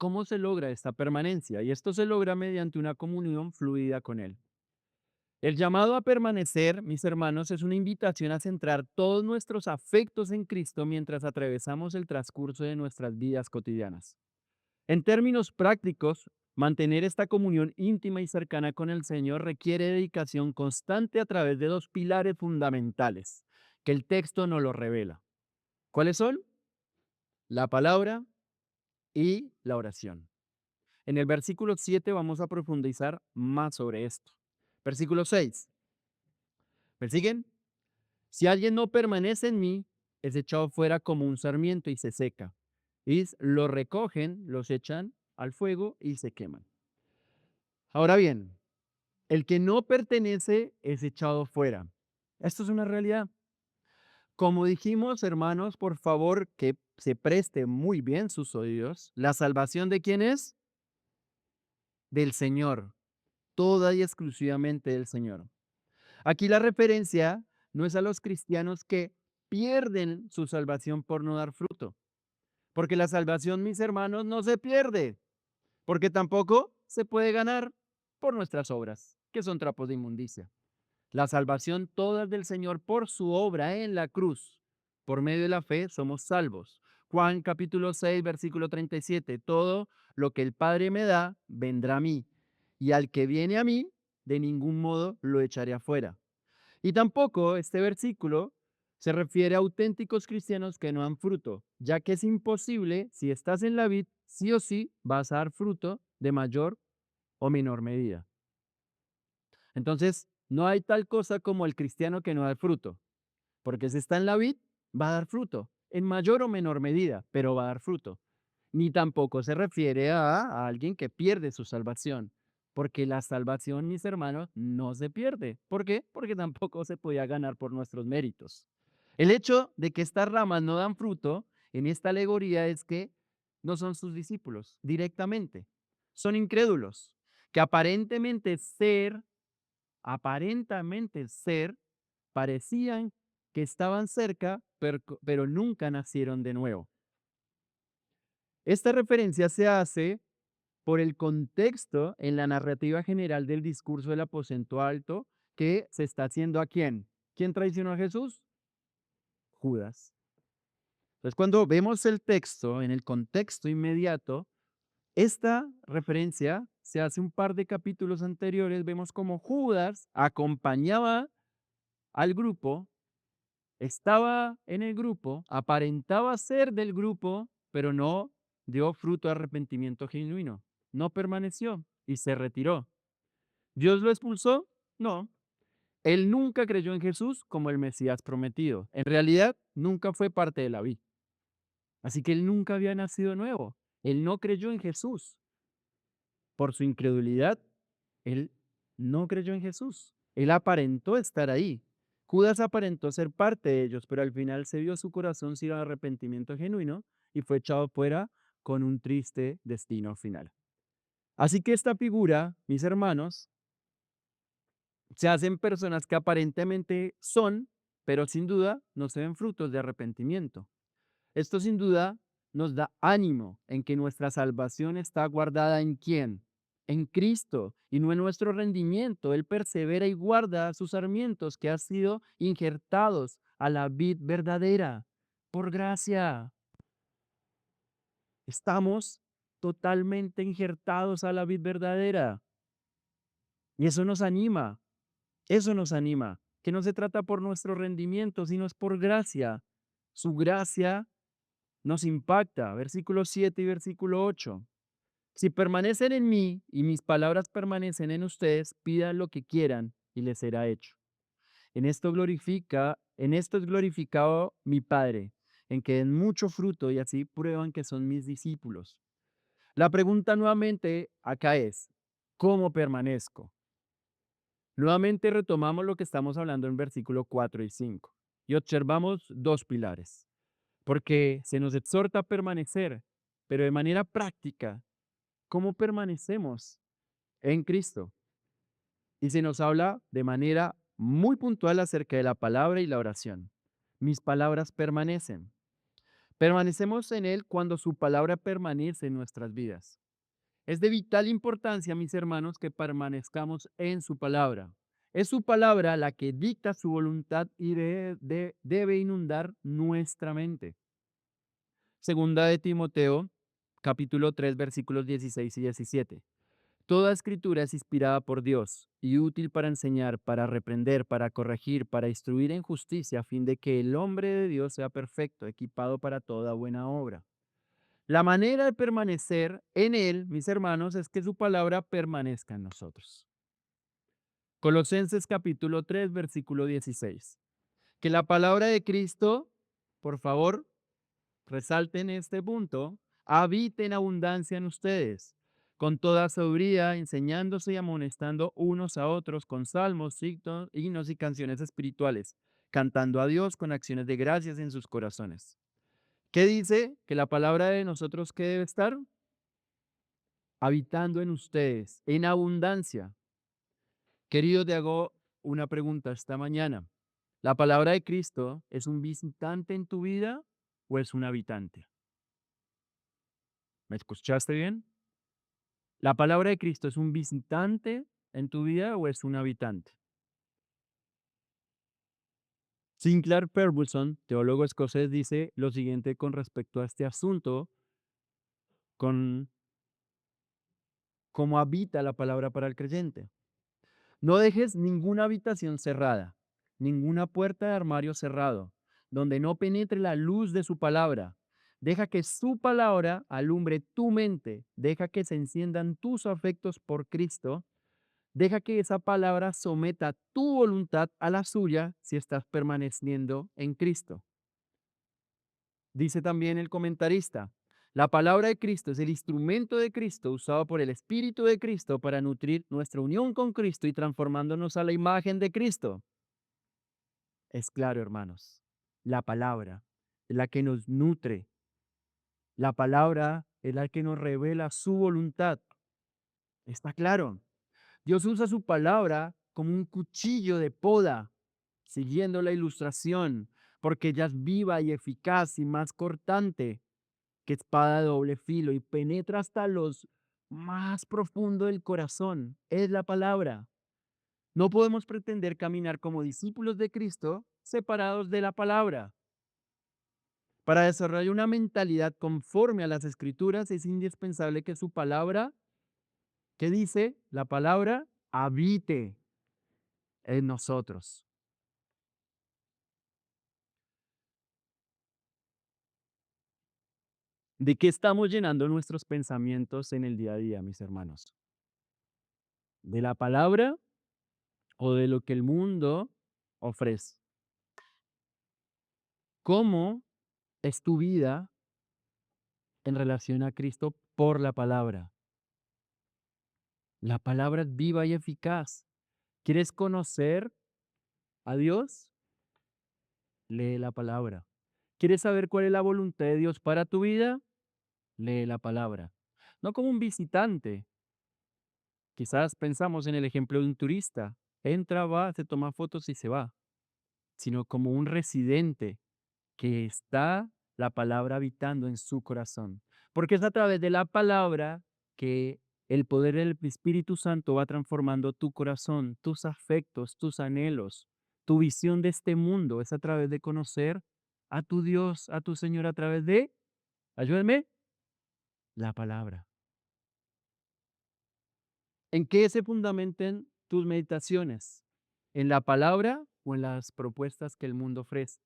¿Cómo se logra esta permanencia? Y esto se logra mediante una comunión fluida con Él. El llamado a permanecer, mis hermanos, es una invitación a centrar todos nuestros afectos en Cristo mientras atravesamos el transcurso de nuestras vidas cotidianas. En términos prácticos, mantener esta comunión íntima y cercana con el Señor requiere dedicación constante a través de dos pilares fundamentales que el texto nos lo revela. ¿Cuáles son? La palabra y la oración. En el versículo 7 vamos a profundizar más sobre esto. Versículo 6. ¿Me siguen? Si alguien no permanece en mí, es echado fuera como un sarmiento y se seca. Y lo recogen, los echan al fuego y se queman. Ahora bien, el que no pertenece es echado fuera. Esto es una realidad. Como dijimos, hermanos, por favor que se preste muy bien sus oídos. ¿La salvación de quién es? Del Señor. Toda y exclusivamente del Señor. Aquí la referencia no es a los cristianos que pierden su salvación por no dar fruto. Porque la salvación, mis hermanos, no se pierde. Porque tampoco se puede ganar por nuestras obras, que son trapos de inmundicia. La salvación toda es del Señor por su obra en la cruz. Por medio de la fe somos salvos. Juan capítulo 6, versículo 37. Todo lo que el Padre me da, vendrá a mí. Y al que viene a mí, de ningún modo lo echaré afuera. Y tampoco este versículo se refiere a auténticos cristianos que no dan fruto, ya que es imposible, si estás en la vid, sí o sí vas a dar fruto de mayor o menor medida. Entonces, no hay tal cosa como el cristiano que no da fruto, porque si está en la vid, va a dar fruto, en mayor o menor medida, pero va a dar fruto. Ni tampoco se refiere a alguien que pierde su salvación, porque la salvación, mis hermanos, no se pierde. ¿Por qué? Porque tampoco se podía ganar por nuestros méritos. El hecho de que estas ramas no dan fruto en esta alegoría es que no son sus discípulos directamente, son incrédulos, que aparentemente ser, parecían que estaban cerca, pero nunca nacieron de nuevo. Esta referencia se hace por el contexto en la narrativa general del discurso del aposento alto que se está haciendo a quién. ¿Quién traicionó a Jesús? Judas. Entonces, cuando vemos el texto en el contexto inmediato, esta referencia se hace un par de capítulos anteriores. Vemos como Judas acompañaba al grupo, estaba en el grupo, aparentaba ser del grupo, pero no dio fruto de arrepentimiento genuino. No permaneció y se retiró. ¿Dios lo expulsó? No. Él nunca creyó en Jesús como el Mesías prometido. En realidad, nunca fue parte de la vida. Así que él nunca había nacido de nuevo. Él no creyó en Jesús. Por su incredulidad, él no creyó en Jesús. Él aparentó estar ahí. Judas aparentó ser parte de ellos, pero al final se vio su corazón sin arrepentimiento genuino y fue echado fuera con un triste destino final. Así que esta figura, mis hermanos, se hacen personas que aparentemente son, pero sin duda no se ven frutos de arrepentimiento. Esto sin duda nos da ánimo en que nuestra salvación está guardada en quién, en Cristo y no en nuestro rendimiento. Él persevera y guarda sus sarmientos que han sido injertados a la vid verdadera por gracia. Estamos totalmente injertados a la vid verdadera. Y eso nos anima, que no se trata por nuestro rendimiento, sino es por gracia. Su gracia nos impacta. Versículo 7 y versículo 8. Si permanecen en mí y mis palabras permanecen en ustedes, pidan lo que quieran y les será hecho. En esto es glorificado mi Padre, en que den mucho fruto y así prueban que son mis discípulos. La pregunta nuevamente acá es, ¿cómo permanezco? Nuevamente retomamos lo que estamos hablando en versículo 4 y 5 y observamos dos pilares, porque se nos exhorta a permanecer, pero de manera práctica, ¿cómo permanecemos en Cristo? Y se nos habla de manera muy puntual acerca de la palabra y la oración. Mis palabras permanecen. Permanecemos en Él cuando su palabra permanece en nuestras vidas. Es de vital importancia, mis hermanos, que permanezcamos en su palabra. Es su palabra la que dicta su voluntad y debe inundar nuestra mente. Segunda de Timoteo, capítulo 3, versículos 16 y 17. Toda escritura es inspirada por Dios y útil para enseñar, para reprender, para corregir, para instruir en justicia, a fin de que el hombre de Dios sea perfecto, equipado para toda buena obra. La manera de permanecer en Él, mis hermanos, es que su palabra permanezca en nosotros. Colosenses capítulo 3, versículo 16. Que la palabra de Cristo, por favor, resalten este punto, habite en abundancia en ustedes, con toda sabiduría, enseñándose y amonestando unos a otros con salmos, himnos y canciones espirituales, cantando a Dios con acciones de gracias en sus corazones. ¿Qué dice? Que la palabra de nosotros, ¿qué debe estar? Habitando en ustedes, en abundancia. Querido, te hago una pregunta esta mañana. ¿La palabra de Cristo es un visitante en tu vida o es un habitante? ¿Me escuchaste bien? ¿La palabra de Cristo es un visitante en tu vida o es un habitante? Sinclair Ferguson, teólogo escocés, dice lo siguiente con respecto a este asunto, con cómo habita la palabra para el creyente. No dejes ninguna habitación cerrada, ninguna puerta de armario cerrado, donde no penetre la luz de su palabra. Deja que su palabra alumbre tu mente, deja que se enciendan tus afectos por Cristo, deja que esa palabra someta tu voluntad a la suya si estás permaneciendo en Cristo. Dice también el comentarista, la palabra de Cristo es el instrumento de Cristo usado por el Espíritu de Cristo para nutrir nuestra unión con Cristo y transformándonos a la imagen de Cristo. Es claro, hermanos, la palabra es la que nos nutre, la palabra es la que nos revela su voluntad. Está claro. Dios usa su palabra como un cuchillo de poda, siguiendo la ilustración, porque ella es viva y eficaz y más cortante que espada de doble filo y penetra hasta los más profundo del corazón. Es la palabra. No podemos pretender caminar como discípulos de Cristo separados de la palabra. Para desarrollar una mentalidad conforme a las Escrituras es indispensable que su palabra, ¿qué dice? La palabra habite en nosotros. ¿De qué estamos llenando nuestros pensamientos en el día a día, mis hermanos? ¿De la palabra o de lo que el mundo ofrece? ¿Cómo es tu vida en relación a Cristo por la palabra? La palabra es viva y eficaz. ¿Quieres conocer a Dios? Lee la palabra. ¿Quieres saber cuál es la voluntad de Dios para tu vida? Lee la palabra. No como un visitante. Quizás pensamos en el ejemplo de un turista. Entra, va, se toma fotos y se va. Sino como un residente que está la palabra habitando en su corazón. Porque es a través de la palabra que el poder del Espíritu Santo va transformando tu corazón, tus afectos, tus anhelos, tu visión de este mundo. Es a través de conocer a tu Dios, a tu Señor, a través de, ayúdenme, la palabra. ¿En qué se fundamenten tus meditaciones? ¿En la palabra o en las propuestas que el mundo ofrece?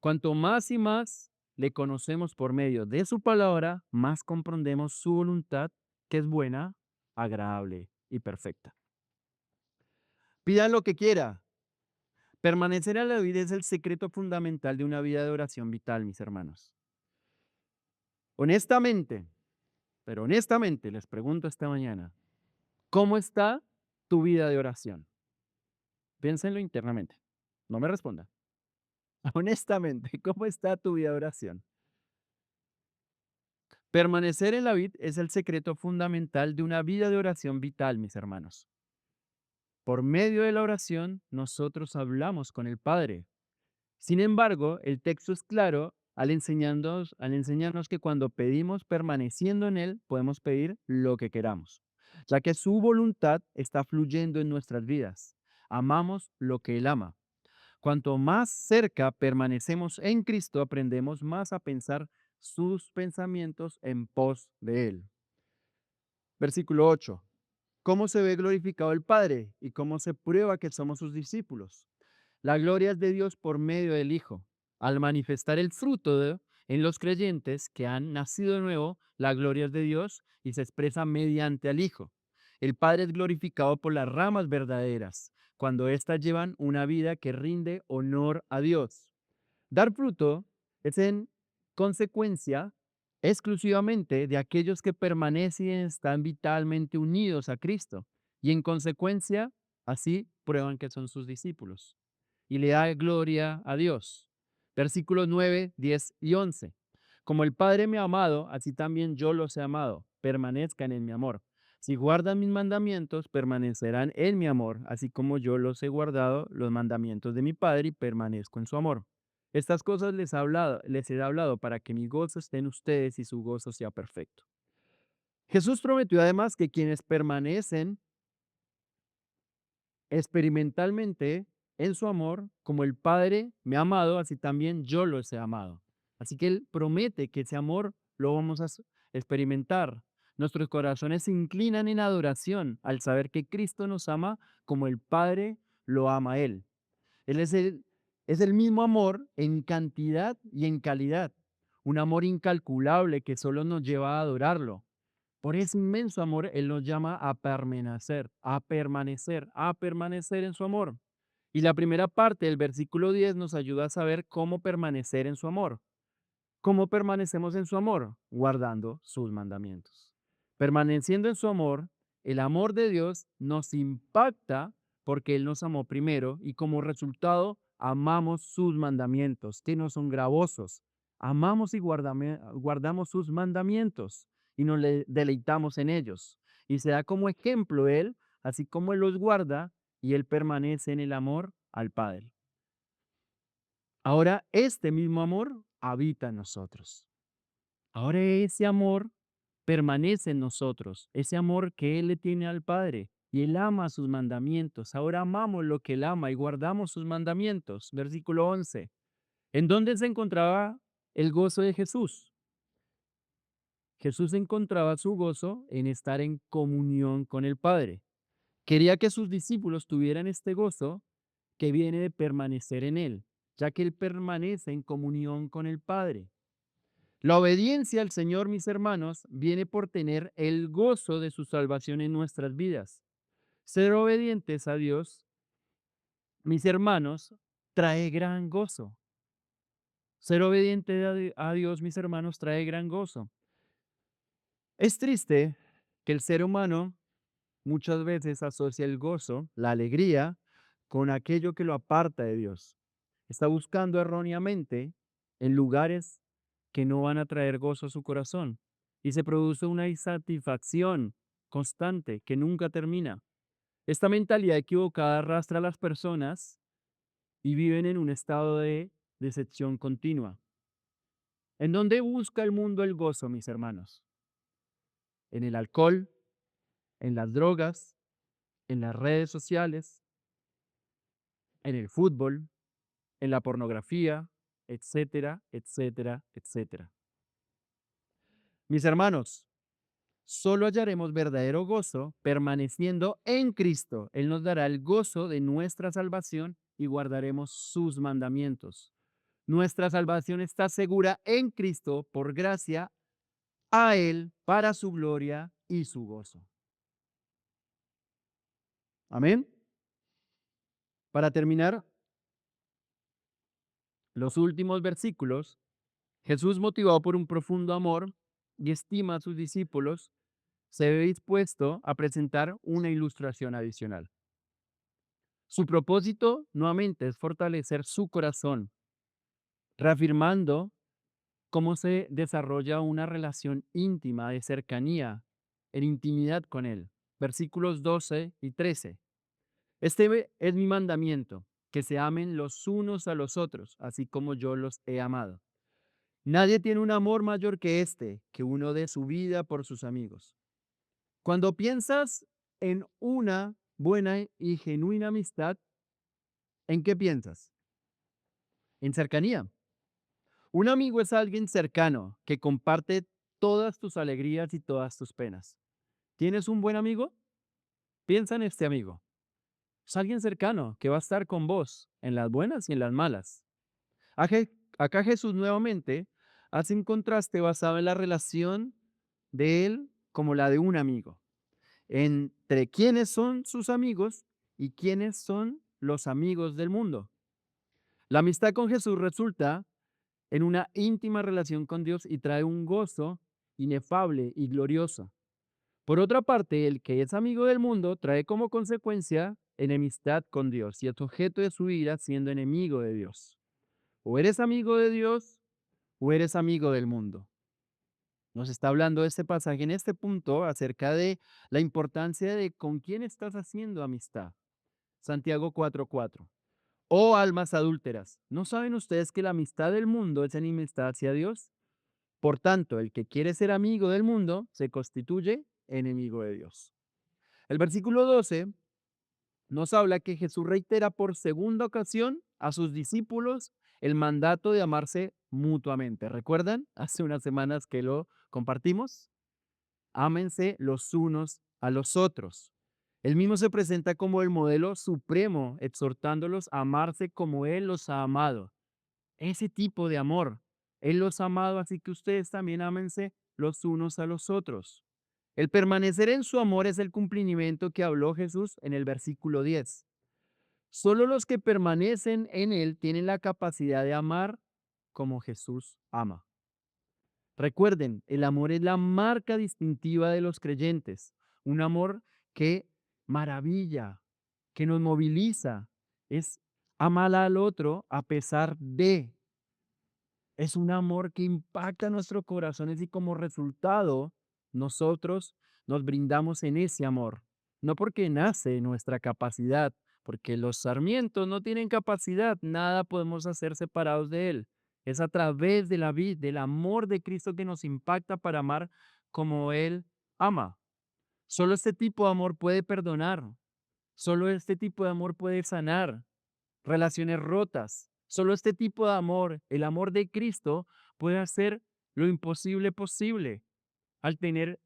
Cuanto más y más le conocemos por medio de su palabra, más comprendemos su voluntad, que es buena, agradable y perfecta. Pida lo que quiera. Permanecer a la vida es el secreto fundamental de una vida de oración vital, mis hermanos. Honestamente, pero honestamente les pregunto esta mañana, ¿cómo está tu vida de oración? Piénsenlo internamente. No me responda. Honestamente, ¿cómo está tu vida de oración? Permanecer en la vid es el secreto fundamental de una vida de oración vital, mis hermanos. Por medio de la oración, nosotros hablamos con el Padre. Sin embargo, el texto es claro al enseñarnos que cuando pedimos permaneciendo en Él, podemos pedir lo que queramos, ya que su voluntad está fluyendo en nuestras vidas. Amamos lo que Él ama. Cuanto más cerca permanecemos en Cristo, aprendemos más a pensar sus pensamientos en pos de Él. Versículo 8. ¿Cómo se ve glorificado el Padre y cómo se prueba que somos sus discípulos? La gloria es de Dios por medio del Hijo. Al manifestar el fruto en los creyentes que han nacido de nuevo, la gloria es de Dios y se expresa mediante al Hijo. El Padre es glorificado por las ramas verdaderas, cuando éstas llevan una vida que rinde honor a Dios. Dar fruto es en consecuencia exclusivamente de aquellos que permanecen y están vitalmente unidos a Cristo y en consecuencia así prueban que son sus discípulos y le da gloria a Dios. Versículos 9, 10 y 11. Como el Padre me ha amado, así también yo los he amado. Permanezcan en mi amor. Si guardan mis mandamientos, permanecerán en mi amor, así como yo los he guardado los mandamientos de mi Padre y permanezco en su amor. Estas cosas les he hablado para que mi gozo esté en ustedes y su gozo sea perfecto. Jesús prometió además que quienes permanecen experimentalmente en su amor, como el Padre me ha amado, así también yo los he amado. Así que Él promete que ese amor lo vamos a experimentar. Nuestros corazones se inclinan en adoración al saber que Cristo nos ama como el Padre lo ama a Él. Él es el mismo amor en cantidad y en calidad, un amor incalculable que solo nos lleva a adorarlo. Por ese inmenso amor, Él nos llama a permanecer, a permanecer en su amor. Y la primera parte del versículo 10 nos ayuda a saber cómo permanecer en su amor. ¿Cómo permanecemos en su amor? Guardando sus mandamientos. Permaneciendo en su amor, el amor de Dios nos impacta porque Él nos amó primero y como resultado amamos sus mandamientos, que no son gravosos. Amamos y guardamos sus mandamientos y nos deleitamos en ellos. Y se da como ejemplo Él, así como Él los guarda y Él permanece en el amor al Padre. Ahora este mismo amor habita en nosotros. Ahora ese amor permanece en nosotros, ese amor que Él le tiene al Padre. Y Él ama sus mandamientos. Ahora amamos lo que Él ama y guardamos sus mandamientos. Versículo 11. ¿En dónde se encontraba el gozo de Jesús? Jesús encontraba su gozo en estar en comunión con el Padre. Quería que sus discípulos tuvieran este gozo que viene de permanecer en Él, ya que Él permanece en comunión con el Padre. La obediencia al Señor, mis hermanos, viene por tener el gozo de su salvación en nuestras vidas. Ser obedientes a Dios, mis hermanos, trae gran gozo. Ser obediente a Dios, mis hermanos, trae gran gozo. Es triste que el ser humano muchas veces asocia el gozo, la alegría, con aquello que lo aparta de Dios. Está buscando erróneamente en lugares que no van a traer gozo a su corazón y se produce una insatisfacción constante que nunca termina. Esta mentalidad equivocada arrastra a las personas y viven en un estado de decepción continua. ¿En dónde busca el mundo el gozo, mis hermanos? En el alcohol, en las drogas, en las redes sociales, en el fútbol, en la pornografía, etcétera, etcétera, etcétera. Mis hermanos, solo hallaremos verdadero gozo permaneciendo en Cristo. Él nos dará el gozo de nuestra salvación y guardaremos sus mandamientos. Nuestra salvación está segura en Cristo por gracia a Él para su gloria y su gozo. Amén. Para terminar, los últimos versículos, Jesús, motivado por un profundo amor y estima a sus discípulos, se ve dispuesto a presentar una ilustración adicional. Su propósito, nuevamente, es fortalecer su corazón, reafirmando cómo se desarrolla una relación íntima de cercanía, en intimidad con Él. Versículos 12 y 13. Este es mi mandamiento, que se amen los unos a los otros, así como yo los he amado. Nadie tiene un amor mayor que este, que uno dé su vida por sus amigos. Cuando piensas en una buena y genuina amistad, ¿en qué piensas? En cercanía. Un amigo es alguien cercano que comparte todas tus alegrías y todas tus penas. ¿Tienes un buen amigo? Piensa en este amigo. Es alguien cercano que va a estar con vos en las buenas y en las malas. Aje- Acá Jesús nuevamente hace un contraste basado en la relación de él como la de un amigo, entre quiénes son sus amigos y quiénes son los amigos del mundo. La amistad con Jesús resulta en una íntima relación con Dios y trae un gozo inefable y glorioso. Por otra parte, el que es amigo del mundo trae como consecuencia enemistad con Dios y es objeto de su ira siendo enemigo de Dios. O eres amigo de Dios o eres amigo del mundo. Nos está hablando este pasaje en este punto acerca de la importancia de con quién estás haciendo amistad. Santiago 4:4. Oh almas adúlteras, ¿no saben ustedes que la amistad del mundo es enemistad hacia Dios? Por tanto, el que quiere ser amigo del mundo se constituye enemigo de Dios. El versículo 12 nos habla que Jesús reitera por segunda ocasión a sus discípulos el mandato de amarse mutuamente. ¿Recuerdan? Hace unas semanas que lo compartimos. Ámense los unos a los otros. Él mismo se presenta como el modelo supremo, exhortándolos a amarse como Él los ha amado. Ese tipo de amor. Él los ha amado, así que ustedes también ámense los unos a los otros. El permanecer en su amor es el cumplimiento que habló Jesús en el versículo 10. Solo los que permanecen en Él tienen la capacidad de amar como Jesús ama. Recuerden, el amor es la marca distintiva de los creyentes, un amor que maravilla, que nos moviliza, es amar al otro a pesar de. Es un amor que impacta nuestros corazones y como resultado nosotros nos brindamos en ese amor. No porque nace en nuestra capacidad, porque los sarmientos no tienen capacidad, nada podemos hacer separados de Él. Es a través de la vida, del amor de Cristo que nos impacta para amar como Él ama. Solo este tipo de amor puede perdonar. Solo este tipo de amor puede sanar relaciones rotas. Solo este tipo de amor, el amor de Cristo, puede hacer lo imposible posible al tener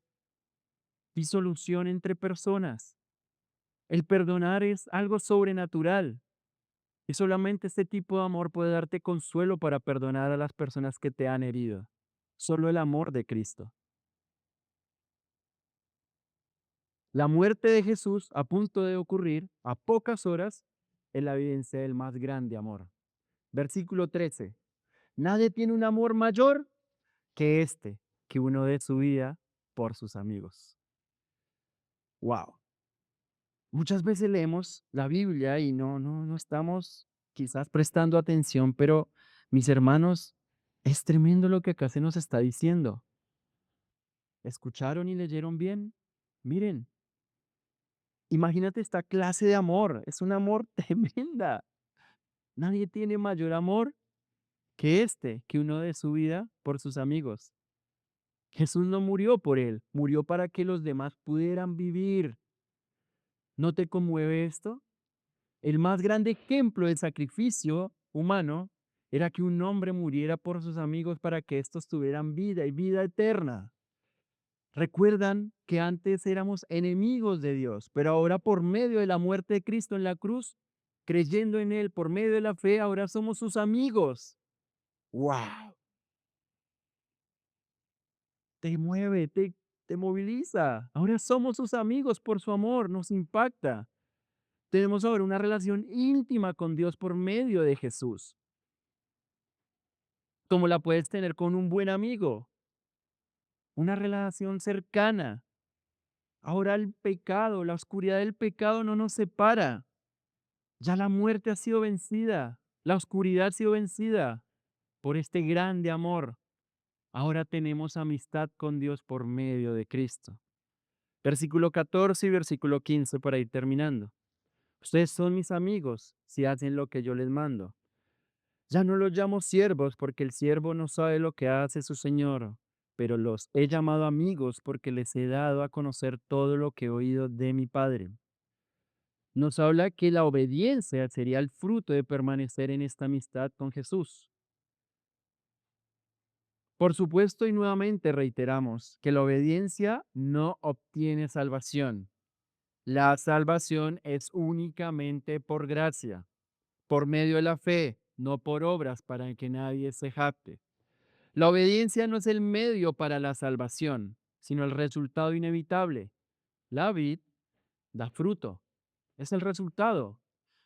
disolución entre personas. El perdonar es algo sobrenatural y solamente este tipo de amor puede darte consuelo para perdonar a las personas que te han herido. Solo el amor de Cristo. La muerte de Jesús a punto de ocurrir a pocas horas es la evidencia del más grande amor. Versículo 13. Nadie tiene un amor mayor que este, que uno dé su vida por sus amigos. Wow. Muchas veces leemos la Biblia y no estamos quizás prestando atención, pero mis hermanos, es tremendo lo que acá se nos está diciendo. ¿Escucharon y leyeron bien? Miren, imagínate esta clase de amor. Es un amor tremenda. Nadie tiene mayor amor que este, que uno dé su vida por sus amigos. Jesús no murió por él, murió para que los demás pudieran vivir. ¿No te conmueve esto? El más grande ejemplo de sacrificio humano era que un hombre muriera por sus amigos para que estos tuvieran vida y vida eterna. Recuerdan que antes éramos enemigos de Dios, pero ahora por medio de la muerte de Cristo en la cruz, creyendo en Él, por medio de la fe, ahora somos sus amigos. ¡Wow! Te mueve, te moviliza. Ahora somos sus amigos por su amor, nos impacta. Tenemos ahora una relación íntima con Dios por medio de Jesús, como la puedes tener con un buen amigo, una relación cercana. Ahora el pecado, la oscuridad del pecado no nos separa. Ya la muerte ha sido vencida, la oscuridad ha sido vencida por este grande amor. Ahora tenemos amistad con Dios por medio de Cristo. Versículo 14 y versículo 15 para ir terminando. Ustedes son mis amigos si hacen lo que yo les mando. Ya no los llamo siervos porque el siervo no sabe lo que hace su señor, pero los he llamado amigos porque les he dado a conocer todo lo que he oído de mi Padre. Nos habla que la obediencia sería el fruto de permanecer en esta amistad con Jesús. Por supuesto, y nuevamente reiteramos que la obediencia no obtiene salvación. La salvación es únicamente por gracia, por medio de la fe, no por obras para que nadie se jacte. La obediencia no es el medio para la salvación, sino el resultado inevitable. La vid da fruto, es el resultado.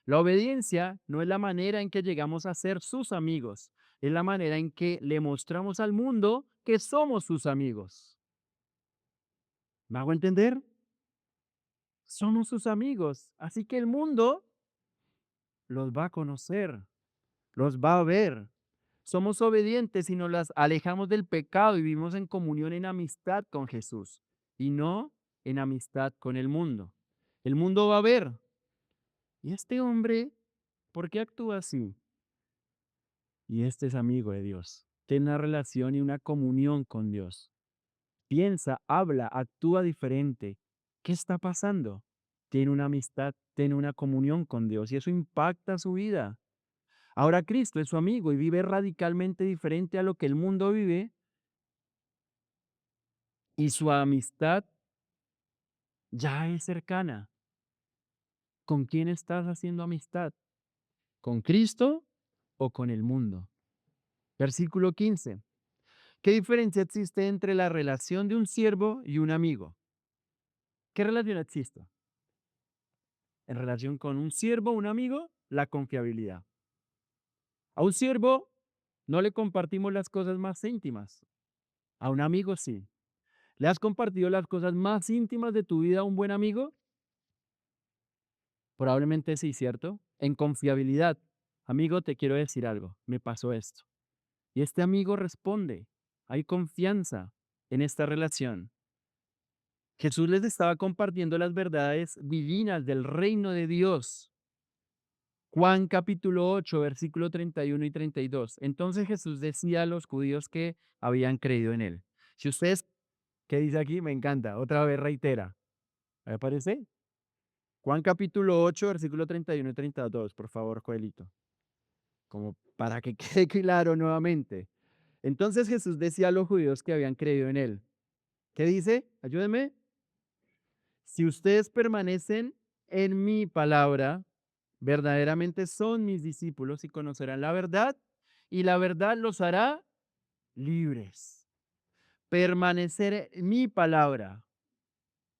La obediencia no es la manera en que llegamos a ser sus amigos, es la manera en que le mostramos al mundo que somos sus amigos. ¿Me hago entender? Somos sus amigos, así que el mundo los va a conocer, los va a ver. Somos obedientes y nos las alejamos del pecado y vivimos en comunión, en amistad con Jesús y no en amistad con el mundo. El mundo va a ver. ¿Y este hombre por qué actúa así? Y este es amigo de Dios. Tiene una relación y una comunión con Dios. Piensa, habla, actúa diferente. ¿Qué está pasando? Tiene una amistad, tiene una comunión con Dios y eso impacta su vida. Ahora Cristo es su amigo y vive radicalmente diferente a lo que el mundo vive y su amistad ya es cercana. ¿Con quién estás haciendo amistad? ¿Con Cristo o con el mundo? Versículo 15. ¿Qué diferencia existe entre la relación de un siervo y un amigo? ¿Qué relación existe? En relación con un siervo, un amigo, la confiabilidad. A un siervo no le compartimos las cosas más íntimas. A un amigo sí. ¿Le has compartido las cosas más íntimas de tu vida a un buen amigo? Probablemente sí, ¿cierto? En confiabilidad. Amigo, te quiero decir algo. Me pasó esto. Y este amigo responde. Hay confianza en esta relación. Jesús les estaba compartiendo las verdades divinas del reino de Dios. Juan capítulo 8, versículo 31 y 32. Entonces Jesús decía a los judíos que habían creído en él. Si ustedes, ¿qué dice aquí? Me encanta. Otra vez reitera. ¿Me aparece? Juan capítulo 8, versículo 31 y 32. Por favor, Joelito. Como para que quede claro nuevamente. Entonces Jesús decía a los judíos que habían creído en él. ¿Qué dice? Ayúdenme. Si ustedes permanecen en mi palabra, verdaderamente son mis discípulos y conocerán la verdad, y la verdad los hará libres. Permanecer en mi palabra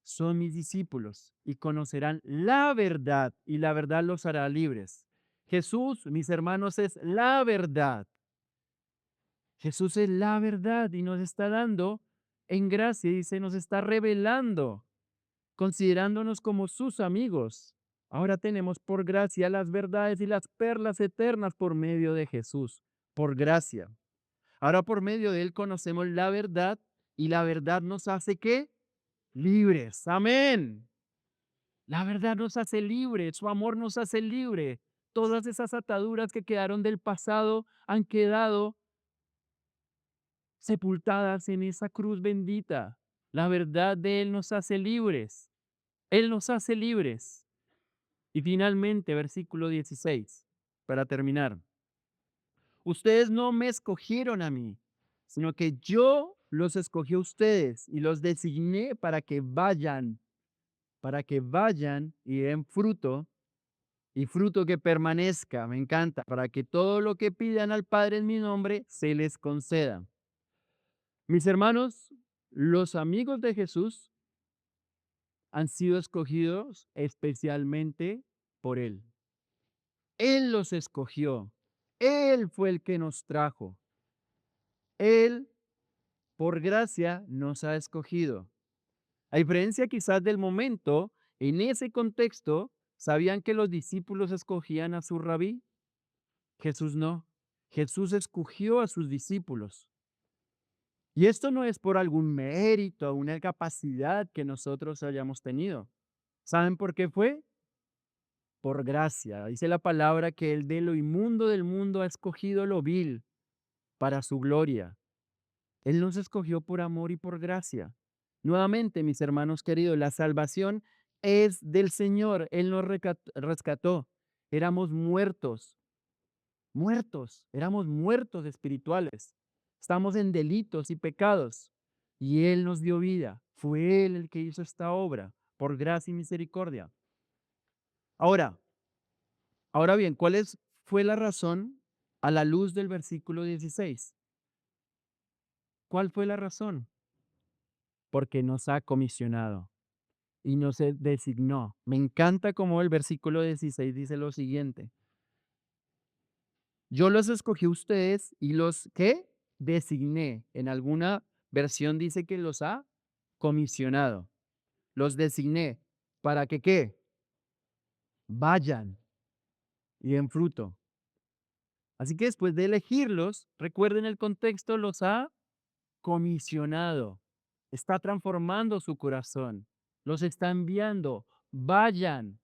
son mis discípulos y conocerán la verdad, y la verdad los hará libres. Jesús, mis hermanos, es la verdad. Jesús es la verdad y nos está dando en gracia, dice, nos está revelando, considerándonos como sus amigos. Ahora tenemos por gracia las verdades y las perlas eternas por medio de Jesús, por gracia. Ahora por medio de Él conocemos la verdad y la verdad nos hace ¿qué? Libres. Amén. La verdad nos hace libres, su amor nos hace libre. Todas esas ataduras que quedaron del pasado han quedado sepultadas en esa cruz bendita. La verdad de Él nos hace libres. Él nos hace libres. Y finalmente, versículo 16, para terminar. Ustedes no me escogieron a mí, sino que yo los escogí a ustedes y los designé para que vayan y den fruto y fruto que permanezca. Me encanta, para que todo lo que pidan al Padre en mi nombre se les conceda. Mis hermanos, los amigos de Jesús han sido escogidos especialmente por Él. Él los escogió. Él fue el que nos trajo. Él, por gracia, nos ha escogido. A diferencia quizás del momento, en ese contexto, ¿sabían que los discípulos escogían a su rabí? Jesús no. Jesús escogió a sus discípulos. Y esto no es por algún mérito o una capacidad que nosotros hayamos tenido. ¿Saben por qué fue? Por gracia. Dice la palabra que Él de lo inmundo del mundo ha escogido lo vil para su gloria. Él nos escogió por amor y por gracia. Nuevamente, mis hermanos queridos, la salvación es del Señor. Él nos rescató. Éramos muertos, éramos muertos espirituales. Estamos en delitos y pecados. Y Él nos dio vida. Fue Él el que hizo esta obra, por gracia y misericordia. Ahora, ahora bien, fue la razón a la luz del versículo 16? ¿Cuál fue la razón? Porque nos ha comisionado y nos designó. Me encanta como el versículo 16 dice lo siguiente. Yo los escogí a ustedes y los ¿qué? Designé. En alguna versión dice que los ha comisionado. Los designé para que ¿qué? Vayan y den fruto. Así que después de elegirlos, recuerden el contexto, los ha comisionado. Está transformando su corazón. Los está enviando. Vayan,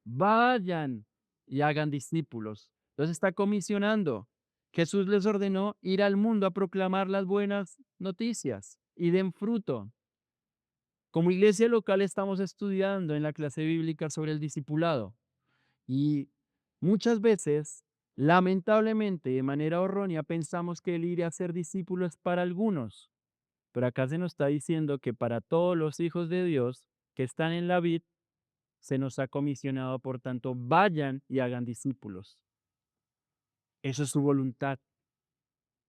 vayan y hagan discípulos. Los está comisionando. Jesús les ordenó ir al mundo a proclamar las buenas noticias y den fruto. Como iglesia local estamos estudiando en la clase bíblica sobre el discipulado y muchas veces, lamentablemente, de manera errónea, pensamos que el ir a ser discípulo es para algunos. Pero acá se nos está diciendo que para todos los hijos de Dios que están en la vid, se nos ha comisionado, por tanto, vayan y hagan discípulos. Eso es su voluntad.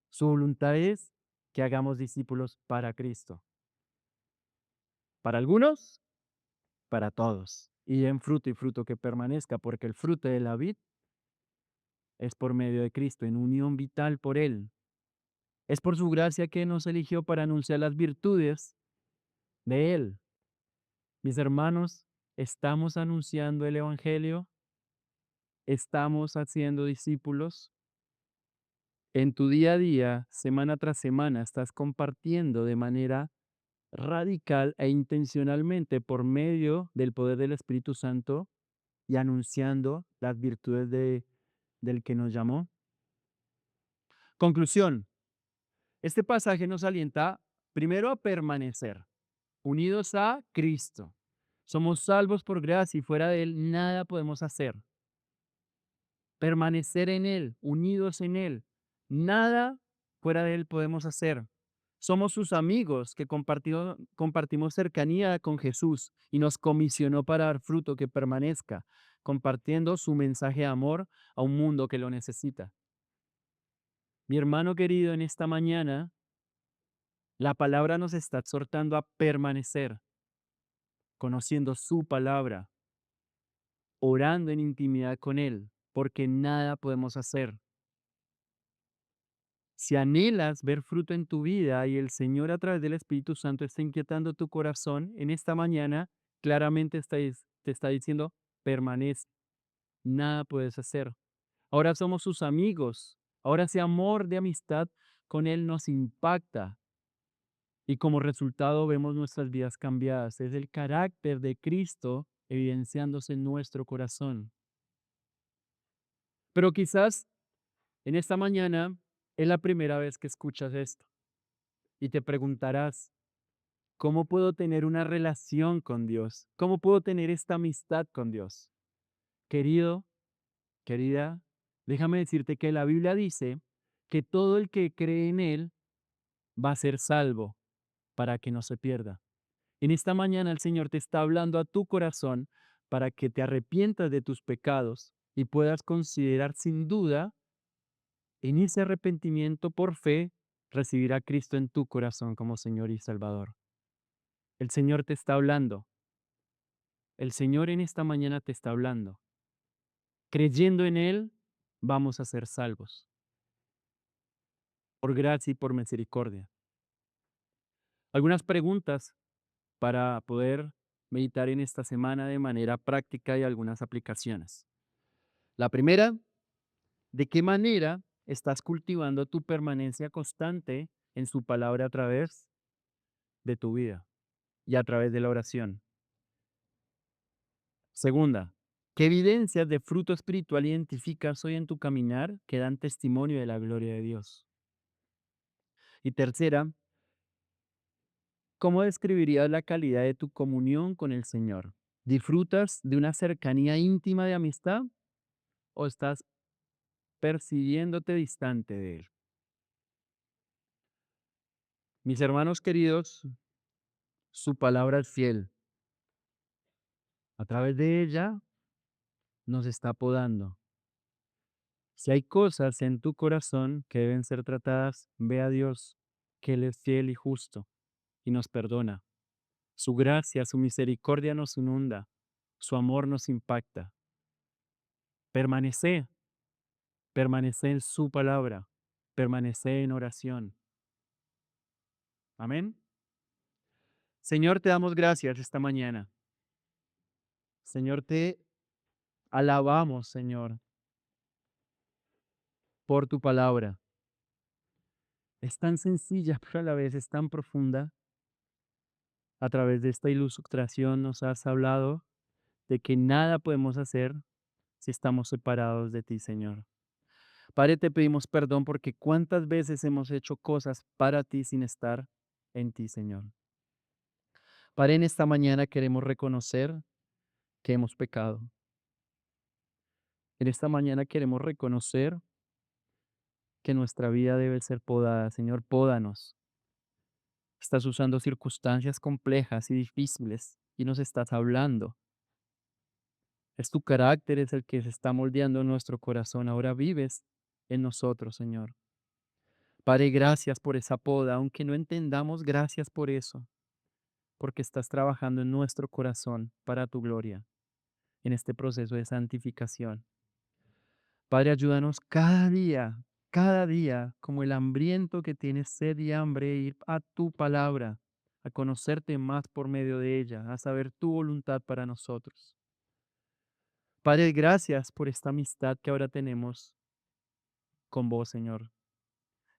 Su voluntad es que hagamos discípulos para Cristo. Para algunos, para todos. Y den fruto y fruto que permanezca, porque el fruto de la vid es por medio de Cristo, en unión vital por Él. Es por su gracia que nos eligió para anunciar las virtudes de Él. Mis hermanos, ¿estamos anunciando el Evangelio? ¿Estamos haciendo discípulos? En tu día a día, semana tras semana, estás compartiendo de manera radical e intencionalmente por medio del poder del Espíritu Santo y anunciando las virtudes del que nos llamó. Conclusión, este pasaje nos alienta primero a permanecer unidos a Cristo. Somos salvos por gracia y fuera de Él nada podemos hacer. Permanecer en Él, unidos en Él. Nada fuera de Él podemos hacer. Somos sus amigos que compartimos cercanía con Jesús y nos comisionó para dar fruto que permanezca, compartiendo su mensaje de amor a un mundo que lo necesita. Mi hermano querido, en esta mañana, la palabra nos está exhortando a permanecer, conociendo su palabra, orando en intimidad con Él, porque nada podemos hacer. Si anhelas ver fruto en tu vida y el Señor a través del Espíritu Santo está inquietando tu corazón, en esta mañana claramente te está diciendo, permanece, nada puedes hacer. Ahora somos sus amigos, ahora ese amor de amistad con Él nos impacta y como resultado vemos nuestras vidas cambiadas. Es el carácter de Cristo evidenciándose en nuestro corazón. Pero quizás en esta mañana es la primera vez que escuchas esto y te preguntarás, ¿cómo puedo tener una relación con Dios? ¿Cómo puedo tener esta amistad con Dios? Querido, querida, déjame decirte que la Biblia dice que todo el que cree en Él va a ser salvo para que no se pierda. En esta mañana el Señor te está hablando a tu corazón para que te arrepientas de tus pecados y puedas considerar sin duda en ese arrepentimiento por fe recibir a Cristo en tu corazón como Señor y Salvador. El Señor te está hablando. El Señor en esta mañana te está hablando. Creyendo en Él, vamos a ser salvos, por gracia y por misericordia. Algunas preguntas para poder meditar en esta semana de manera práctica y algunas aplicaciones. La primera, ¿de qué manera estás cultivando tu permanencia constante en su palabra a través de tu vida y a través de la oración? Segunda, ¿qué evidencias de fruto espiritual identificas hoy en tu caminar que dan testimonio de la gloria de Dios? Y tercera, ¿cómo describirías la calidad de tu comunión con el Señor? ¿Disfrutas de una cercanía íntima de amistad o estás percibiéndote distante de Él? Mis hermanos queridos, su palabra es fiel. A través de ella nos está podando. Si hay cosas en tu corazón que deben ser tratadas, ve a Dios, que Él es fiel y justo y nos perdona. Su gracia, su misericordia nos inunda, su amor nos impacta. Permanece, permanece en su palabra, permanece en oración. Amén. Señor, te damos gracias esta mañana. Señor, te alabamos, Señor, por tu palabra. Es tan sencilla, pero a la vez es tan profunda. A través de esta ilustración nos has hablado de que nada podemos hacer si estamos separados de ti, Señor. Padre, te pedimos perdón porque cuántas veces hemos hecho cosas para ti sin estar en ti, Señor. Padre, en esta mañana queremos reconocer que hemos pecado. En esta mañana queremos reconocer que nuestra vida debe ser podada. Señor, pódanos. Estás usando circunstancias complejas y difíciles y nos estás hablando. Es tu carácter, es el que se está moldeando en nuestro corazón. Ahora vives en nosotros, Señor. Padre, gracias por esa poda, aunque no entendamos, gracias por eso, porque estás trabajando en nuestro corazón para tu gloria, en este proceso de santificación. Padre, ayúdanos cada día, como el hambriento que tiene sed y hambre, ir a tu palabra, a conocerte más por medio de ella, a saber tu voluntad para nosotros. Padre, gracias por esta amistad que ahora tenemos con vos, Señor.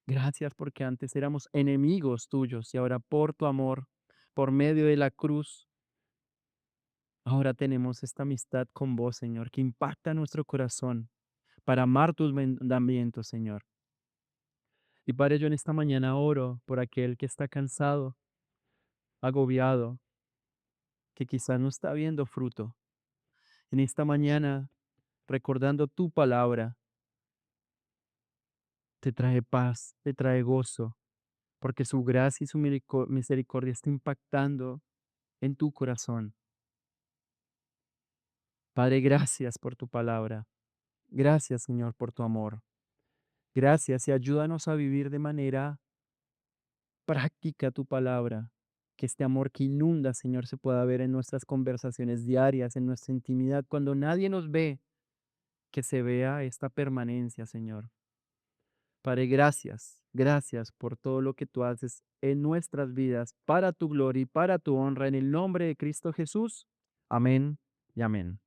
Gracias porque antes éramos enemigos tuyos y ahora por tu amor, por medio de la cruz, ahora tenemos esta amistad con vos, Señor, que impacta nuestro corazón para amar tus mandamientos, Señor. Y Padre, yo en esta mañana oro por aquel que está cansado, agobiado, que quizás no está viendo fruto. En esta mañana, recordando tu palabra, te trae paz, te trae gozo, porque su gracia y su misericordia está impactando en tu corazón. Padre, gracias por tu palabra. Gracias, Señor, por tu amor. Gracias y ayúdanos a vivir de manera práctica tu palabra. Que este amor que inunda, Señor, se pueda ver en nuestras conversaciones diarias, en nuestra intimidad, cuando nadie nos ve, que se vea esta permanencia, Señor. Padre, gracias, gracias por todo lo que tú haces en nuestras vidas, para tu gloria y para tu honra, en el nombre de Cristo Jesús. Amén y amén.